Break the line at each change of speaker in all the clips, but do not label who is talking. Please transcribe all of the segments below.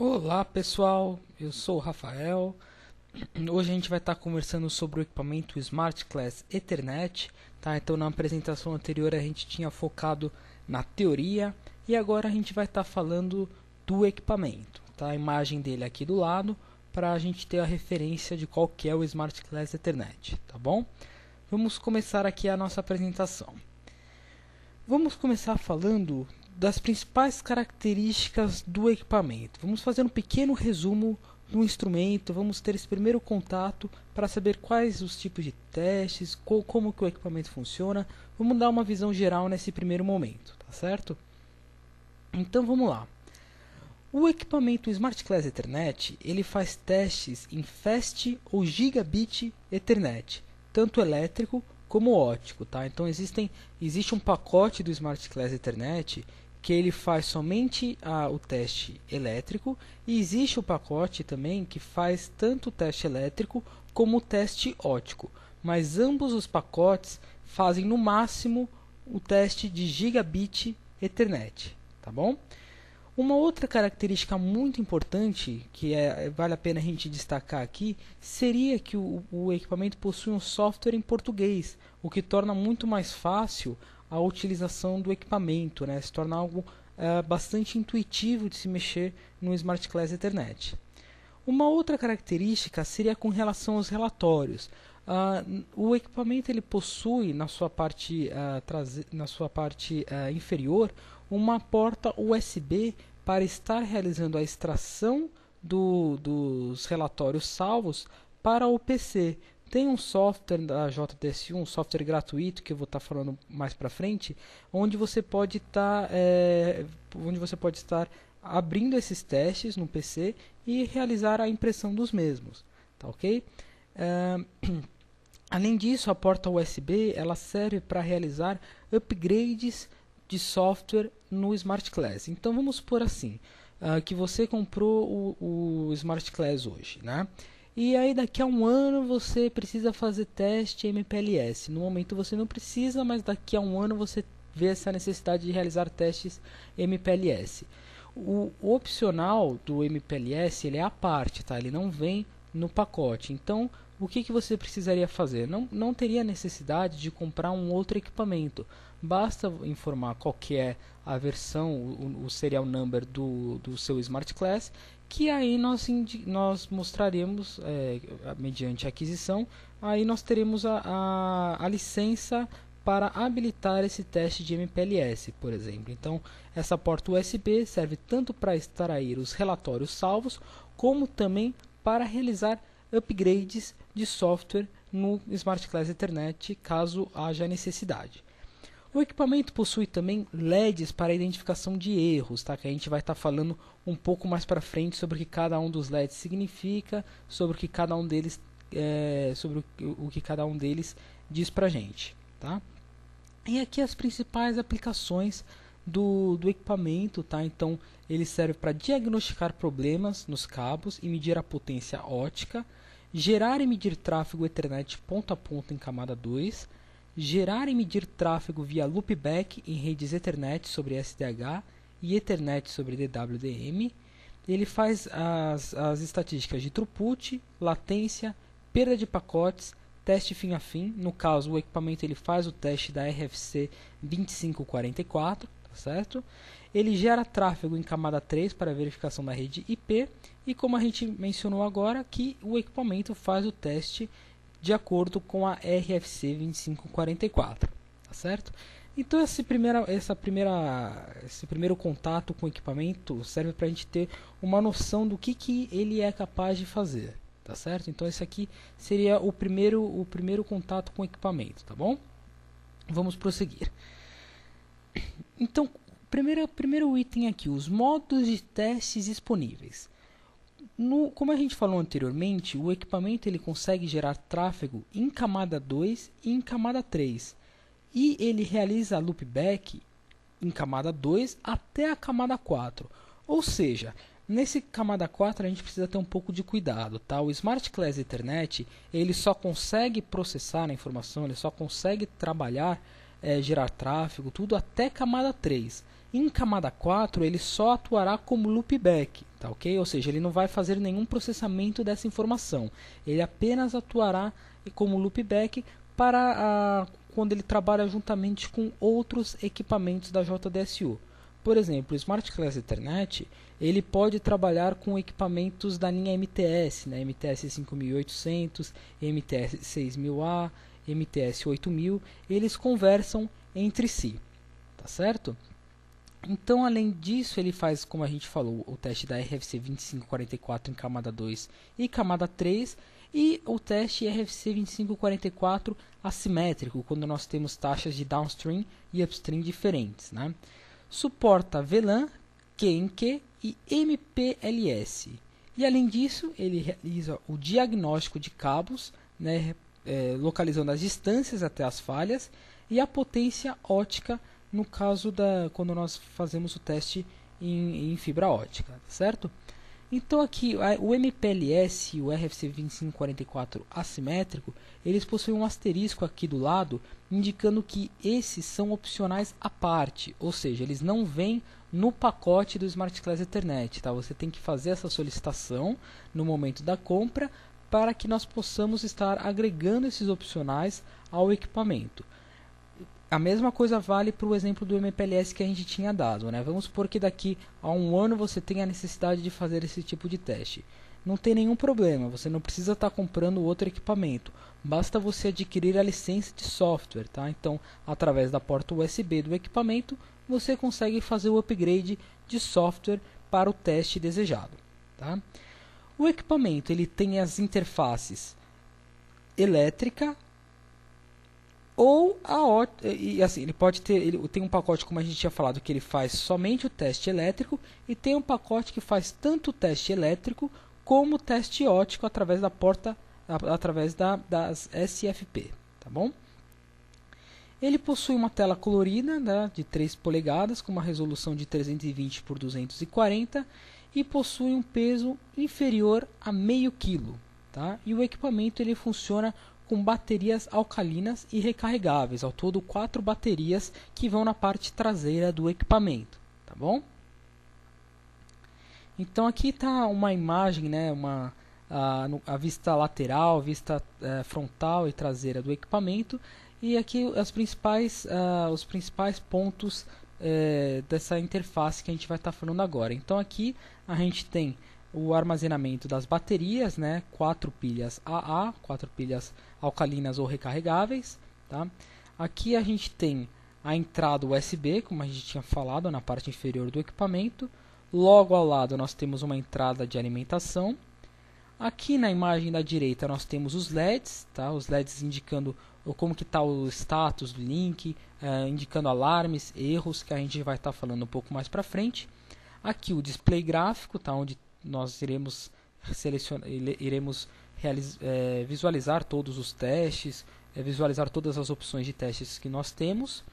Olá pessoal, eu sou o Rafael. Hoje a gente vai estar conversando sobre o equipamento Smart Class Ethernet, tá? Então na apresentação anterior a gente tinha focado na teoria e agora a gente vai estar falando do equipamento, tá? A imagem dele aqui do lado para a gente ter a referência de qual que é o Smart Class Ethernet, tá bom? Vamos começar aqui a nossa apresentação. Vamos começar falando das principais características do equipamento. Vamos fazer um pequeno resumo do instrumento, vamos ter esse primeiro contato para saber quais os tipos de testes, como que o equipamento funciona. Vamos dar uma visão geral nesse primeiro momento, tá certo? Então vamos lá. O equipamento Smart Class Ethernet, ele faz testes em Fast ou Gigabit Ethernet, tanto elétrico como óptico, tá? Então existe um pacote do Smart Class Ethernet que ele faz somente o teste elétrico, e existe o pacote também que faz tanto o teste elétrico como o teste óptico, mas ambos os pacotes fazem no máximo o teste de Gigabit Ethernet, tá bom? Uma outra característica muito importante que vale a pena a gente destacar aqui seria que o equipamento possui um software em português, o que torna muito mais fácil a utilização do equipamento, né? Se torna algo bastante intuitivo de se mexer no Smart Class Ethernet. Uma outra característica seria com relação aos relatórios. O equipamento ele possui na sua parte, inferior uma porta USB para estar realizando a extração dos relatórios salvos para o PC. Tem um software da JDS1, um software gratuito que eu vou estar falando mais para frente, onde você pode estar abrindo esses testes no PC e realizar a impressão dos mesmos, tá ok? Além disso, a porta USB ela serve para realizar upgrades de software no Smart Class. Então vamos supor assim, que você comprou o Smart Class hoje, né? E aí daqui a um ano você precisa fazer teste MPLS. No momento você não precisa, mas daqui a um ano você vê essa necessidade de realizar testes MPLS. O opcional do MPLS ele é à parte, tá? Ele não vem no pacote. Então o que você precisaria fazer? Não teria necessidade de comprar um outro equipamento. Basta informar qual que é a versão, o serial number do seu Smart Class, que aí nós mostraremos, mediante aquisição, aí nós teremos a licença para habilitar esse teste de MPLS, por exemplo. Então, essa porta USB serve tanto para extrair os relatórios salvos, como também para realizar upgrades de software no Smart Class Ethernet, caso haja necessidade. O equipamento possui também LEDs para identificação de erros, tá? Que a gente vai estar falando um pouco mais para frente sobre o que cada um dos LEDs significa, sobre o que cada um deles diz para a gente, tá? E aqui as principais aplicações do equipamento, tá? Então ele serve para diagnosticar problemas nos cabos e medir a potência ótica, gerar e medir tráfego Ethernet ponto a ponto em camada 2, gerar e medir tráfego via loopback em redes Ethernet sobre SDH e Ethernet sobre DWDM. Ele faz as estatísticas de throughput, latência, perda de pacotes, teste fim a fim. No caso, o equipamento ele faz o teste da RFC 2544, tá certo? Ele gera tráfego em camada 3 para verificação da rede IP. E como a gente mencionou agora, que o equipamento faz o teste de acordo com a RFC 2544, tá certo? Então esse primeiro contato com o equipamento serve para a gente ter uma noção do que ele é capaz de fazer, tá certo? Então esse aqui seria o primeiro contato com o equipamento, tá bom? Vamos prosseguir. Então, primeiro item aqui, os modos de testes disponíveis. Como a gente falou anteriormente, o equipamento ele consegue gerar tráfego em camada 2 e em camada 3. E ele realiza loopback em camada 2 até a camada 4. Ou seja, nesse camada 4 a gente precisa ter um pouco de cuidado, tá? O Smart Class Ethernet ele só consegue processar a informação, ele só consegue trabalhar, gerar tráfego, tudo até camada 3. Em camada 4 ele só atuará como loopback, tá ok? Ou seja, ele não vai fazer nenhum processamento dessa informação, ele apenas atuará como loopback para quando ele trabalha juntamente com outros equipamentos da JDSU. Por exemplo, o Smart Class Ethernet, ele pode trabalhar com equipamentos da linha MTS, né? MTS 5800, MTS 6000A, MTS 8000, eles conversam entre si, tá certo? Então, além disso, ele faz, como a gente falou, o teste da RFC 2544 em camada 2 e camada 3, e o teste RFC 2544 assimétrico, quando nós temos taxas de downstream e upstream diferentes, né? Suporta VLAN, QNQ e MPLS. E além disso, ele realiza o diagnóstico de cabos, né, localizando as distâncias até as falhas e a potência ótica no caso quando nós fazemos o teste em fibra ótica, certo? Então aqui o MPLS e o RFC 2544 assimétrico, eles possuem um asterisco aqui do lado, indicando que esses são opcionais à parte, ou seja, eles não vêm no pacote do Smart Class Ethernet, tá? Você tem que fazer essa solicitação no momento da compra para que nós possamos estar agregando esses opcionais ao equipamento. A mesma coisa vale para o exemplo do MPLS que a gente tinha dado, né? Vamos supor que daqui a um ano você tenha a necessidade de fazer esse tipo de teste. Não tem nenhum problema, você não precisa estar comprando outro equipamento. Basta você adquirir a licença de software, tá? Então, através da porta USB do equipamento, você consegue fazer o upgrade de software para o teste desejado, tá? O equipamento ele tem as interfaces elétrica, ou e assim, ele pode ter, ele tem um pacote, como a gente tinha falado, que ele faz somente o teste elétrico, e tem um pacote que faz tanto o teste elétrico como o teste óptico através da porta, através das SFP, tá bom? Ele possui uma tela colorida, né, de 3 polegadas com uma resolução de 320 por 240 e possui um peso inferior a meio quilo, tá? E o equipamento ele funciona com baterias alcalinas e recarregáveis, ao todo 4 baterias que vão na parte traseira do equipamento, tá bom? Então aqui está uma imagem, né, a vista lateral, vista frontal e traseira do equipamento, e aqui os principais pontos dessa interface que a gente vai estar falando agora. Então aqui a gente tem o armazenamento das baterias, né, 4 pilhas AA, 4 pilhas alcalinas ou recarregáveis, tá? Aqui a gente tem a entrada USB, como a gente tinha falado, na parte inferior do equipamento. Logo ao lado nós temos uma entrada de alimentação. Aqui na imagem da direita nós temos os LEDs, tá? Os LEDs indicando como que está o status do link, indicando alarmes, erros, que a gente vai estar falando um pouco mais para frente. Aqui o display gráfico, tá? Onde nós iremos visualizar todos os testes, visualizar todas as opções de testes que nós temos.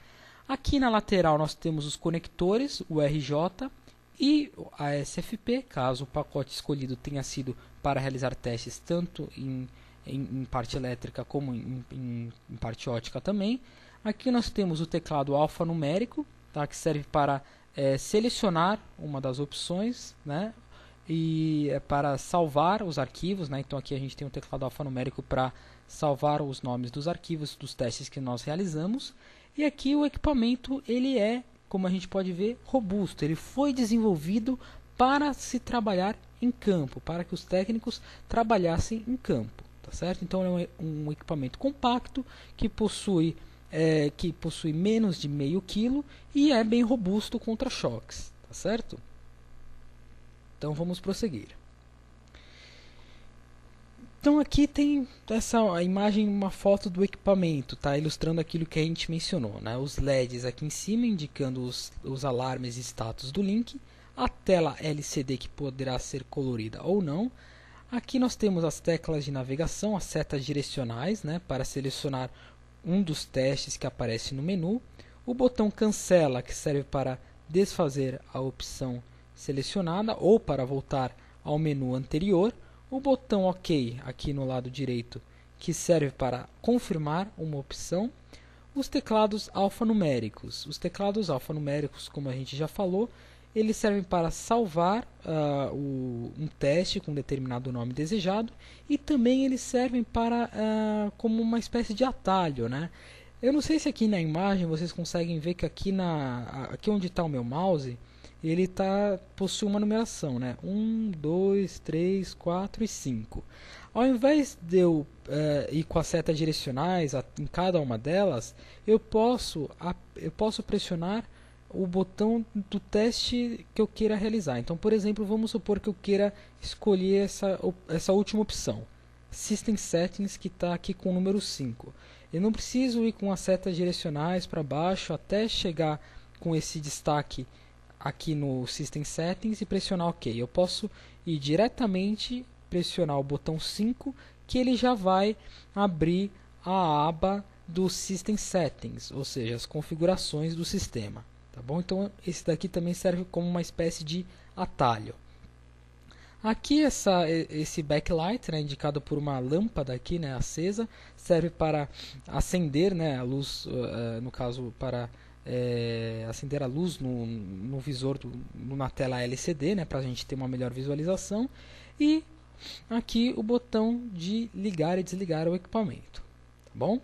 Aqui na lateral nós temos os conectores, o RJ e a SFP, caso o pacote escolhido tenha sido para realizar testes tanto em parte elétrica como em parte ótica também. Aqui nós temos o teclado alfanumérico, tá, que serve para selecionar uma das opções, né, e para salvar os arquivos, né. Então aqui a gente tem um teclado alfanumérico para salvar os nomes dos arquivos dos testes que nós realizamos. E aqui o equipamento ele é, como a gente pode ver, robusto. Ele foi desenvolvido para se trabalhar em campo, para que os técnicos trabalhassem em campo, tá certo? Então é um equipamento compacto que possui menos de meio quilo e é bem robusto contra choques, tá certo? Então vamos prosseguir. Então aqui tem essa imagem, uma foto do equipamento, tá? Ilustrando aquilo que a gente mencionou, né? Os LEDs aqui em cima indicando os alarmes e status do link, a tela LCD que poderá ser colorida ou não. Aqui nós temos as teclas de navegação, as setas direcionais, né? Para selecionar um dos testes que aparece no menu, o botão cancela que serve para desfazer a opção selecionada ou para voltar ao menu anterior. O botão OK aqui no lado direito, que serve para confirmar uma opção. Os teclados alfanuméricos. Os teclados alfanuméricos, como a gente já falou, eles servem para salvar um teste com determinado nome desejado, e também eles servem para como uma espécie de atalho, né? Eu não sei se aqui na imagem vocês conseguem ver que aqui onde está o meu mouse, ele possui uma numeração, né? 1, 2, 3, 4 e 5. Ao invés de eu ir com as setas direcionais em cada uma delas, eu posso pressionar o botão do teste que eu queira realizar. Então, por exemplo, vamos supor que eu queira escolher essa última opção, System Settings, que está aqui com o número 5. Eu não preciso ir com as setas direcionais para baixo até chegar com esse destaque aqui no System Settings e pressionar OK. Eu posso ir diretamente, pressionar o botão 5, que ele já vai abrir a aba do System Settings, ou seja, as configurações do sistema. Tá bom? Então esse daqui também serve como uma espécie de atalho. Aqui esse backlight, né, indicado por uma lâmpada aqui, né, acesa, serve para acender, né, a luz, no caso para acender a luz no visor, na tela LCD, né, para a gente ter uma melhor visualização. E aqui o botão de ligar e desligar o equipamento. Tá bom?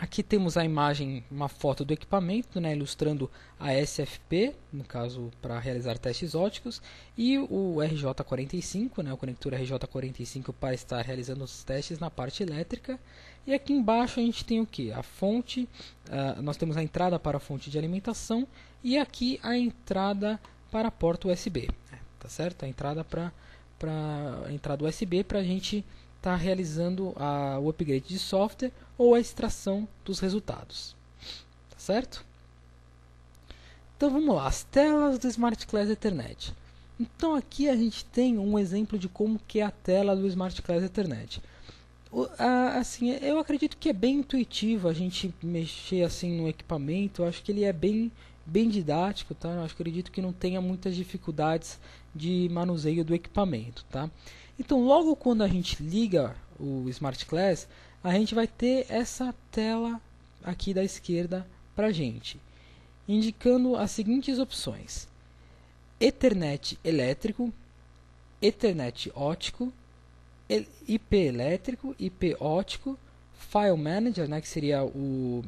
Aqui temos a imagem, uma foto do equipamento, né, ilustrando a SFP, no caso para realizar testes óticos, e o RJ45, né, o conector RJ45 para estar realizando os testes na parte elétrica. E aqui embaixo a gente tem o que? A fonte, nós temos a entrada para a fonte de alimentação e aqui a entrada para a porta USB. Tá certo? A entrada para a entrada USB para a gente estar realizando o upgrade de software ou a extração dos resultados. Tá certo? Então vamos lá, as telas do Smart Class Ethernet. Então aqui a gente tem um exemplo de como que é a tela do Smart Class Ethernet. Assim, eu acredito que é bem intuitivo a gente mexer assim no equipamento. Eu acho que ele é bem didático, tá? Eu acredito que não tenha muitas dificuldades de manuseio do equipamento, tá? Então, logo quando a gente liga o Smart Class, a gente vai ter essa tela aqui da esquerda para gente, indicando as seguintes opções: Ethernet elétrico, Ethernet óptico, IP elétrico, IP óptico, File Manager, né, que seria o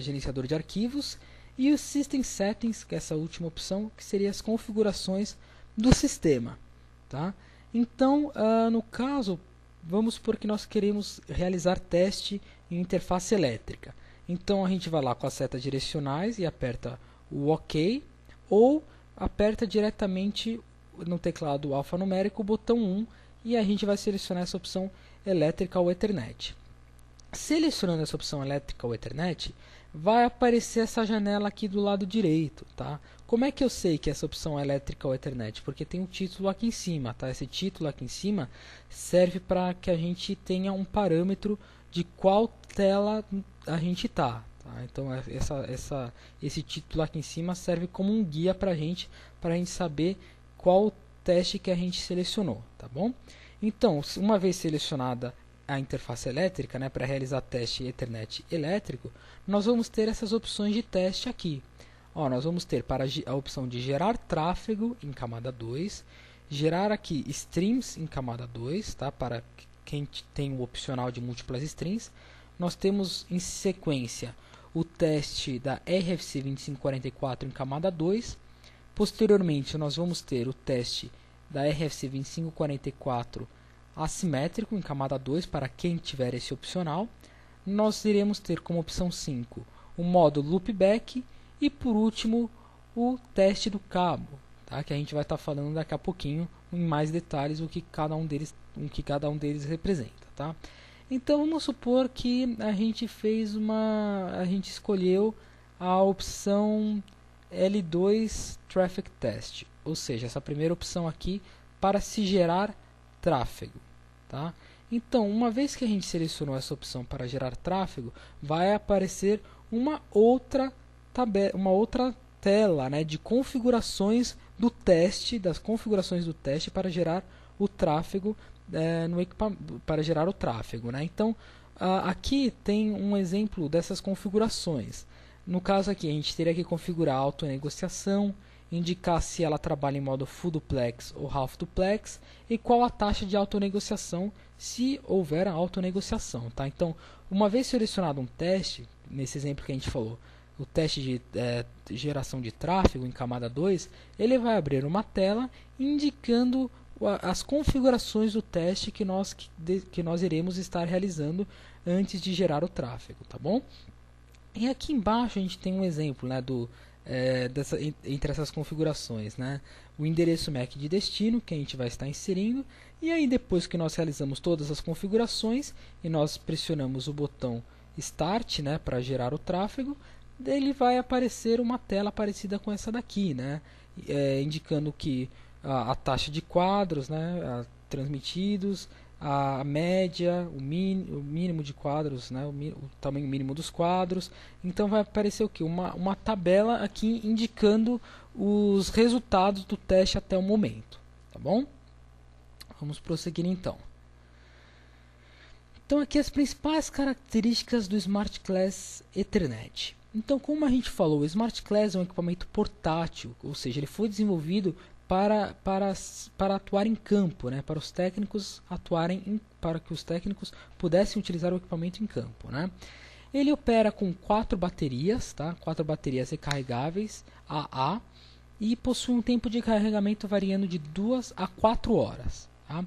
gerenciador de arquivos, e o System Settings, que é essa última opção, que seria as configurações do sistema, tá? Então, no caso, vamos supor que nós queremos realizar teste em interface elétrica. Então, a gente vai lá com as setas direcionais e aperta o OK, ou aperta diretamente no teclado alfanumérico o botão 1 e a gente vai selecionar essa opção Electrical Ethernet. Selecionando essa opção Electrical Ethernet, vai aparecer essa janela aqui do lado direito, tá? Como é que eu sei que essa opção é Electrical Ethernet? Porque tem um título aqui em cima, tá? Esse título aqui em cima serve para que a gente tenha um parâmetro de qual tela a gente tá? Então esse título aqui em cima serve como um guia para a gente saber qual teste que a gente selecionou, tá bom? Então, uma vez selecionada a interface elétrica, né, para realizar teste Ethernet elétrico, nós vamos ter essas opções de teste aqui. Nós vamos ter para a opção de gerar tráfego em camada 2, gerar aqui streams em camada 2, tá, para quem tem o opcional de múltiplas streams. Nós temos em sequência o teste da RFC 2544 em camada 2. Posteriormente, nós vamos ter o teste da RFC 2544 assimétrico em camada 2 para quem tiver esse opcional. Nós iremos ter como opção 5 o modo loopback e por último o teste do cabo, tá? Que a gente vai estar falando daqui a pouquinho em mais detalhes o que cada um deles representa, tá? Então vamos supor que a gente escolheu a opção L2 Traffic Test, ou seja, essa primeira opção aqui para se gerar tráfego, tá? Então, uma vez que a gente selecionou essa opção para gerar tráfego, vai aparecer uma outra tela, né, de configurações do teste, para gerar o tráfego para gerar o tráfego, né? Então, aqui tem um exemplo dessas configurações. No caso aqui, a gente teria que configurar a autonegociação, indicar se ela trabalha em modo full duplex ou half duplex e qual a taxa de autonegociação, se houver a autonegociação. Tá? Então, uma vez selecionado um teste, nesse exemplo que a gente falou, o teste de geração de tráfego em camada 2, ele vai abrir uma tela indicando as configurações do teste que nós iremos estar realizando antes de gerar o tráfego, tá bom? E aqui embaixo a gente tem um exemplo, né, entre essas configurações, né? O endereço MAC de destino que a gente vai estar inserindo, e aí depois que nós realizamos todas as configurações e nós pressionamos o botão Start, né, para gerar o tráfego, ele vai aparecer uma tela parecida com essa daqui, né, indicando que a taxa de quadros, né, transmitidos, a média, o mínimo de quadros, né, o tamanho mínimo dos quadros. Então vai aparecer o que? Uma tabela aqui indicando os resultados do teste até o momento, tá bom? Vamos prosseguir então. Então aqui as principais características do Smart Class Ethernet. Então, como a gente falou, o Smart Class é um equipamento portátil, ou seja, ele foi desenvolvido para atuar em campo, né? Para os técnicos para que os técnicos pudessem utilizar o equipamento em campo, né? Ele opera com 4 baterias, tá? 4 baterias recarregáveis AA, e possui um tempo de carregamento variando de 2 a 4 horas. Tá?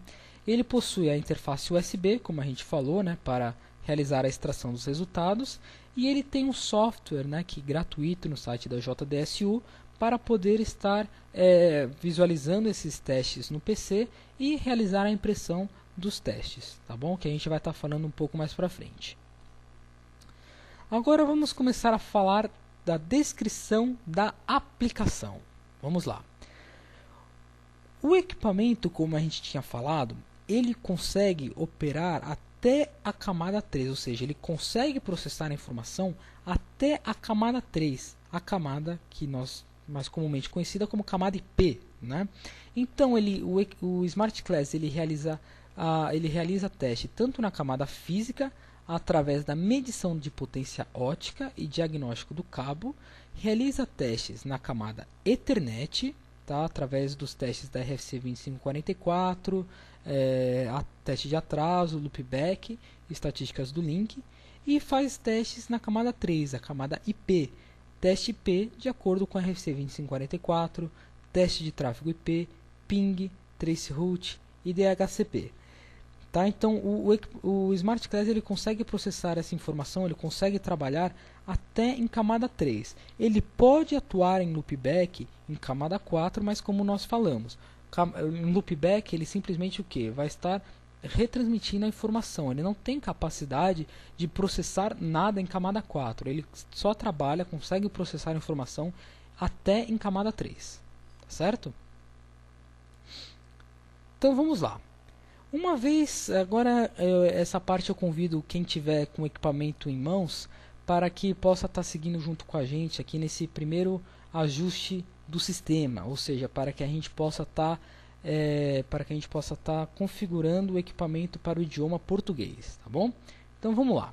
Ele possui a interface USB, como a gente falou, né? Para realizar a extração dos resultados, e ele tem um software, né, gratuito no site da JDSU para poder estar visualizando esses testes no PC e realizar a impressão dos testes, tá bom? Que a gente vai estar falando um pouco mais para frente. Agora vamos começar a falar da descrição da aplicação. Vamos lá. O equipamento, como a gente tinha falado, ele consegue operar até a camada 3, ou seja, ele consegue processar a informação até a camada 3, a camada que nós mais comumente conhecida como camada IP, né? Então o Smart Class ele realiza teste tanto na camada física através da medição de potência ótica e diagnóstico do cabo, realiza testes na camada Ethernet, tá? Através dos testes da RFC 2544, teste de atraso, loopback, estatísticas do link, e faz testes na camada 3, a camada IP, teste IP de acordo com a RFC 2544, teste de tráfego IP, ping, traceroute e DHCP. Tá? Então o Smart Class ele consegue processar essa informação, ele consegue trabalhar até em camada 3. Ele pode atuar em loopback em camada 4, mas como nós falamos, em loopback ele simplesmente o que? Vai estar retransmitindo a informação, ele não tem capacidade de processar nada em camada 4, ele só trabalha, consegue processar a informação até em camada 3, certo? Então vamos lá. Uma vez, agora essa parte eu convido quem tiver com o equipamento em mãos para que possa estar seguindo junto com a gente aqui nesse primeiro ajuste do sistema, ou seja, para que a gente possa estar configurando o equipamento para o idioma português, tá bom? Então vamos lá.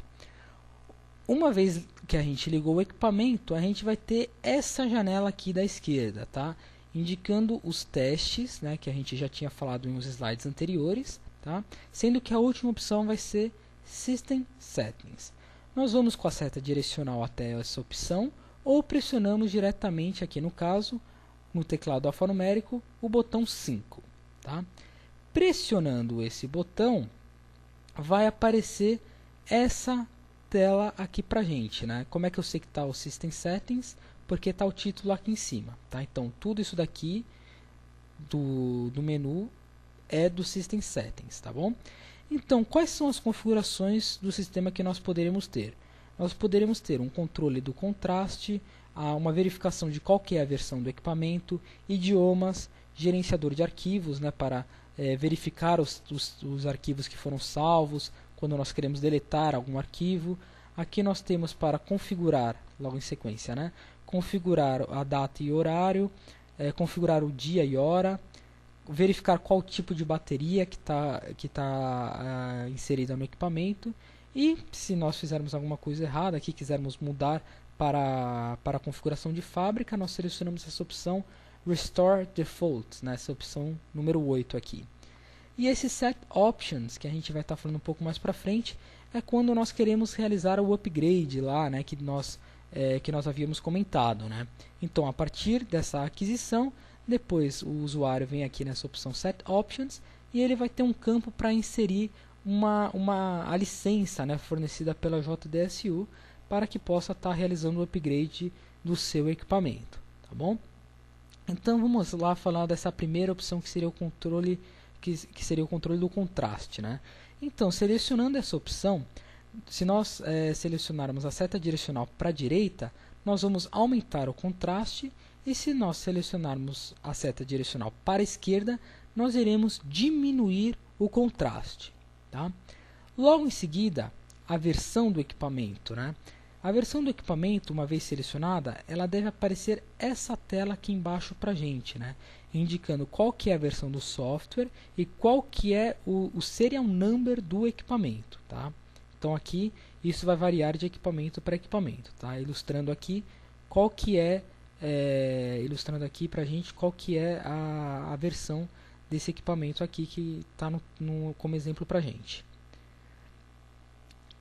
Uma vez que a gente ligou o equipamento, a gente vai ter essa janela aqui da esquerda, tá? Indicando os testes, né, que a gente já tinha falado em uns slides anteriores, tá? Sendo que a última opção vai ser System Settings. Nós vamos com a seta direcional até essa opção ou pressionamos diretamente aqui no caso, no teclado alfanumérico, o botão 5. Tá? Pressionando esse botão, vai aparecer essa tela aqui pra gente, né? Como é que eu sei que está o System Settings? Porque está o título aqui em cima, tá? Então tudo isso daqui do menu é do System Settings, tá bom? Então quais são as configurações do sistema que nós poderemos ter? Nós poderemos ter um controle do contraste, uma verificação de qual que é a versão do equipamento, idiomas, gerenciador de arquivos, né, para verificar os arquivos que foram salvos, quando nós queremos deletar algum arquivo. Aqui nós temos para configurar, logo em sequência, né, configurar a data e horário, configurar o dia e hora, verificar qual tipo de bateria que tá inserida no equipamento E se nós fizermos alguma coisa errada aqui, quisermos mudar para a configuração de fábrica, nós selecionamos essa opção Restore Default, né, essa opção número 8 aqui. E esse Set Options, que a gente vai estar falando um pouco mais para frente, é quando nós queremos realizar o upgrade lá, né, que nós havíamos comentado, né? Então, a partir dessa aquisição, depois o usuário vem aqui nessa opção Set Options e ele vai ter um campo para inserir a licença, né, fornecida pela JDSU para que possa estar realizando o upgrade do seu equipamento, tá bom? Então vamos lá falar dessa primeira opção que seria o controle do contraste, né? Então, selecionando essa opção, se nós selecionarmos a seta direcional para a direita, nós vamos aumentar o contraste, e se nós selecionarmos a seta direcional para a esquerda, nós iremos diminuir o contraste, tá? Logo em seguida, a versão do equipamento, né? A versão do equipamento, uma vez selecionada, ela deve aparecer essa tela aqui embaixo para a gente, né? Indicando qual que é a versão do software e qual que é o serial number do equipamento, tá? Então aqui isso vai variar de equipamento para equipamento, tá? Ilustrando aqui qual que ilustrando aqui para a gente qual que é a versão desse equipamento aqui que está como exemplo para a gente.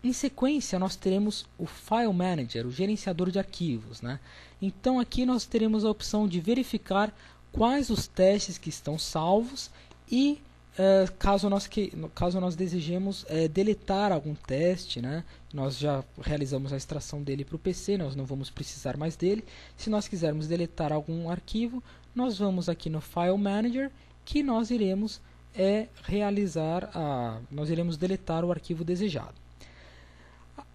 Em sequência, nós teremos o File Manager, o gerenciador de arquivos, né? Então aqui nós teremos a opção de verificar quais os testes que estão salvos e caso nós desejemos deletar algum teste, né? Nós já realizamos a extração dele para o PC, nós não vamos precisar mais dele. Se nós quisermos deletar algum arquivo, nós vamos aqui no File Manager, que nós iremos nós iremos deletar o arquivo desejado.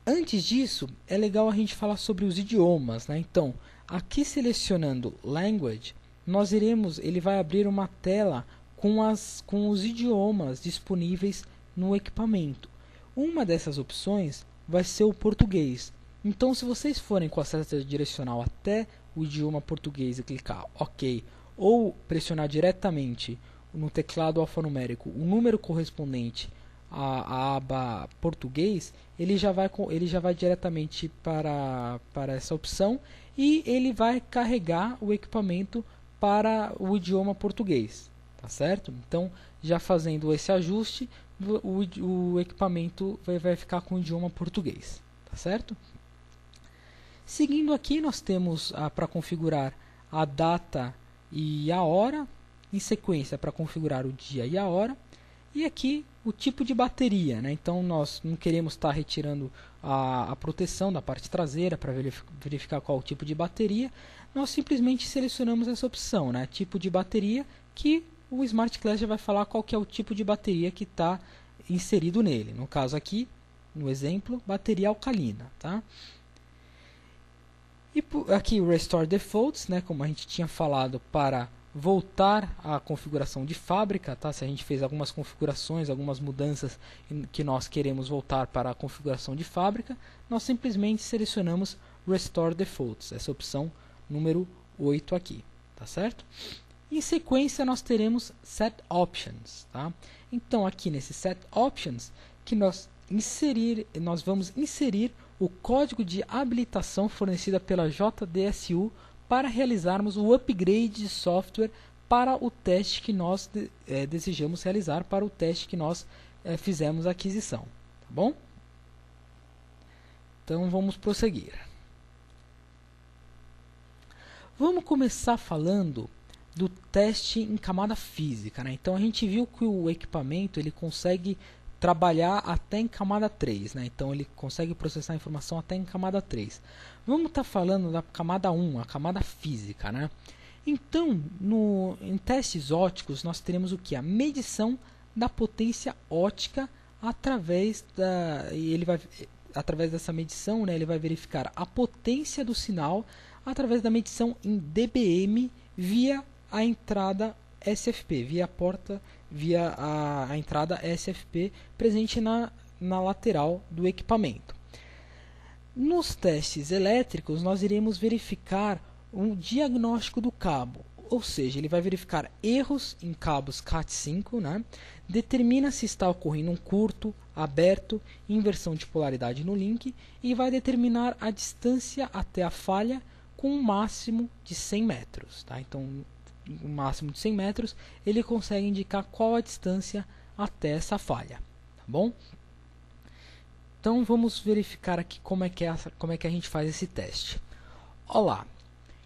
Antes disso, é legal a gente falar sobre os idiomas, né? Então, aqui selecionando Language, ele vai abrir uma tela com os idiomas disponíveis no equipamento. Uma dessas opções vai ser o português. Então, se vocês forem com a seta direcional até o idioma português e clicar OK, ou pressionar diretamente no teclado alfanumérico o número correspondente à aba português, ele já vai diretamente para essa opção e ele vai carregar o equipamento para o idioma português, tá certo? Então, já fazendo esse ajuste, o equipamento vai ficar com o idioma português, tá certo? Seguindo aqui, nós temos para configurar a data e a hora, em sequência para configurar o dia e a hora, e aqui o tipo de bateria, né? Então nós não queremos estar retirando a proteção da parte traseira para verificar qual o tipo de bateria. Nós simplesmente selecionamos essa opção, né? Tipo de bateria, que o Smart Class já vai falar qual que é o tipo de bateria que está inserido nele. No caso aqui, no exemplo, bateria alcalina, tá? E aqui o Restore Defaults, né? Como a gente tinha falado, para voltar à configuração de fábrica, tá? Se a gente fez algumas configurações, algumas mudanças que nós queremos voltar para a configuração de fábrica, nós simplesmente selecionamos Restore Defaults, essa opção número 8 aqui, tá certo? Em sequência nós teremos Set Options, tá? Então aqui nesse Set Options que nós vamos inserir o código de habilitação fornecida pela JDSU para realizarmos o upgrade de software para o teste que nós desejamos realizar, para o teste que nós fizemos a aquisição, tá bom? Então vamos prosseguir. Vamos começar falando do teste em camada física, né? Então a gente viu que o equipamento ele consegue trabalhar até em camada 3, né? Então ele consegue processar a informação até em camada 3. Vamos estar falando da camada 1, a camada física, né? Então, em testes óticos, nós teremos o que? A medição da potência ótica através dessa medição, né, ele vai verificar a potência do sinal através da medição em dBm via a entrada SFP, via a entrada SFP presente na lateral do equipamento. Nos testes elétricos, nós iremos verificar um diagnóstico do cabo, ou seja, ele vai verificar erros em cabos Cat5, né? Determina se está ocorrendo um curto, aberto, inversão de polaridade no link e vai determinar a distância até a falha com um máximo de 100 metros. Tá? Então, um máximo de 100 metros, ele consegue indicar qual a distância até essa falha. Tá bom? Então, vamos verificar aqui como é que a gente faz esse teste. Olá!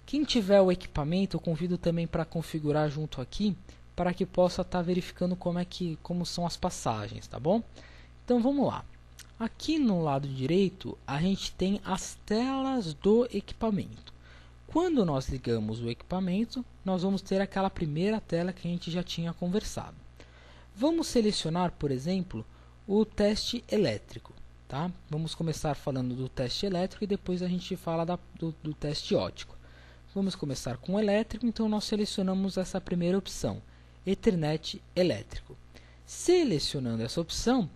Quem tiver o equipamento, eu convido também para configurar junto aqui, para que possa estar verificando como são as passagens, tá bom? Então vamos lá. Aqui no lado direito, a gente tem as telas do equipamento. Quando nós ligamos o equipamento, nós vamos ter aquela primeira tela que a gente já tinha conversado. Vamos selecionar, por exemplo, o teste elétrico. Tá? Vamos começar falando do teste elétrico e depois a gente fala do teste óptico. Vamos começar com o elétrico, então nós selecionamos essa primeira opção, Ethernet elétrico. Selecionando essa opção,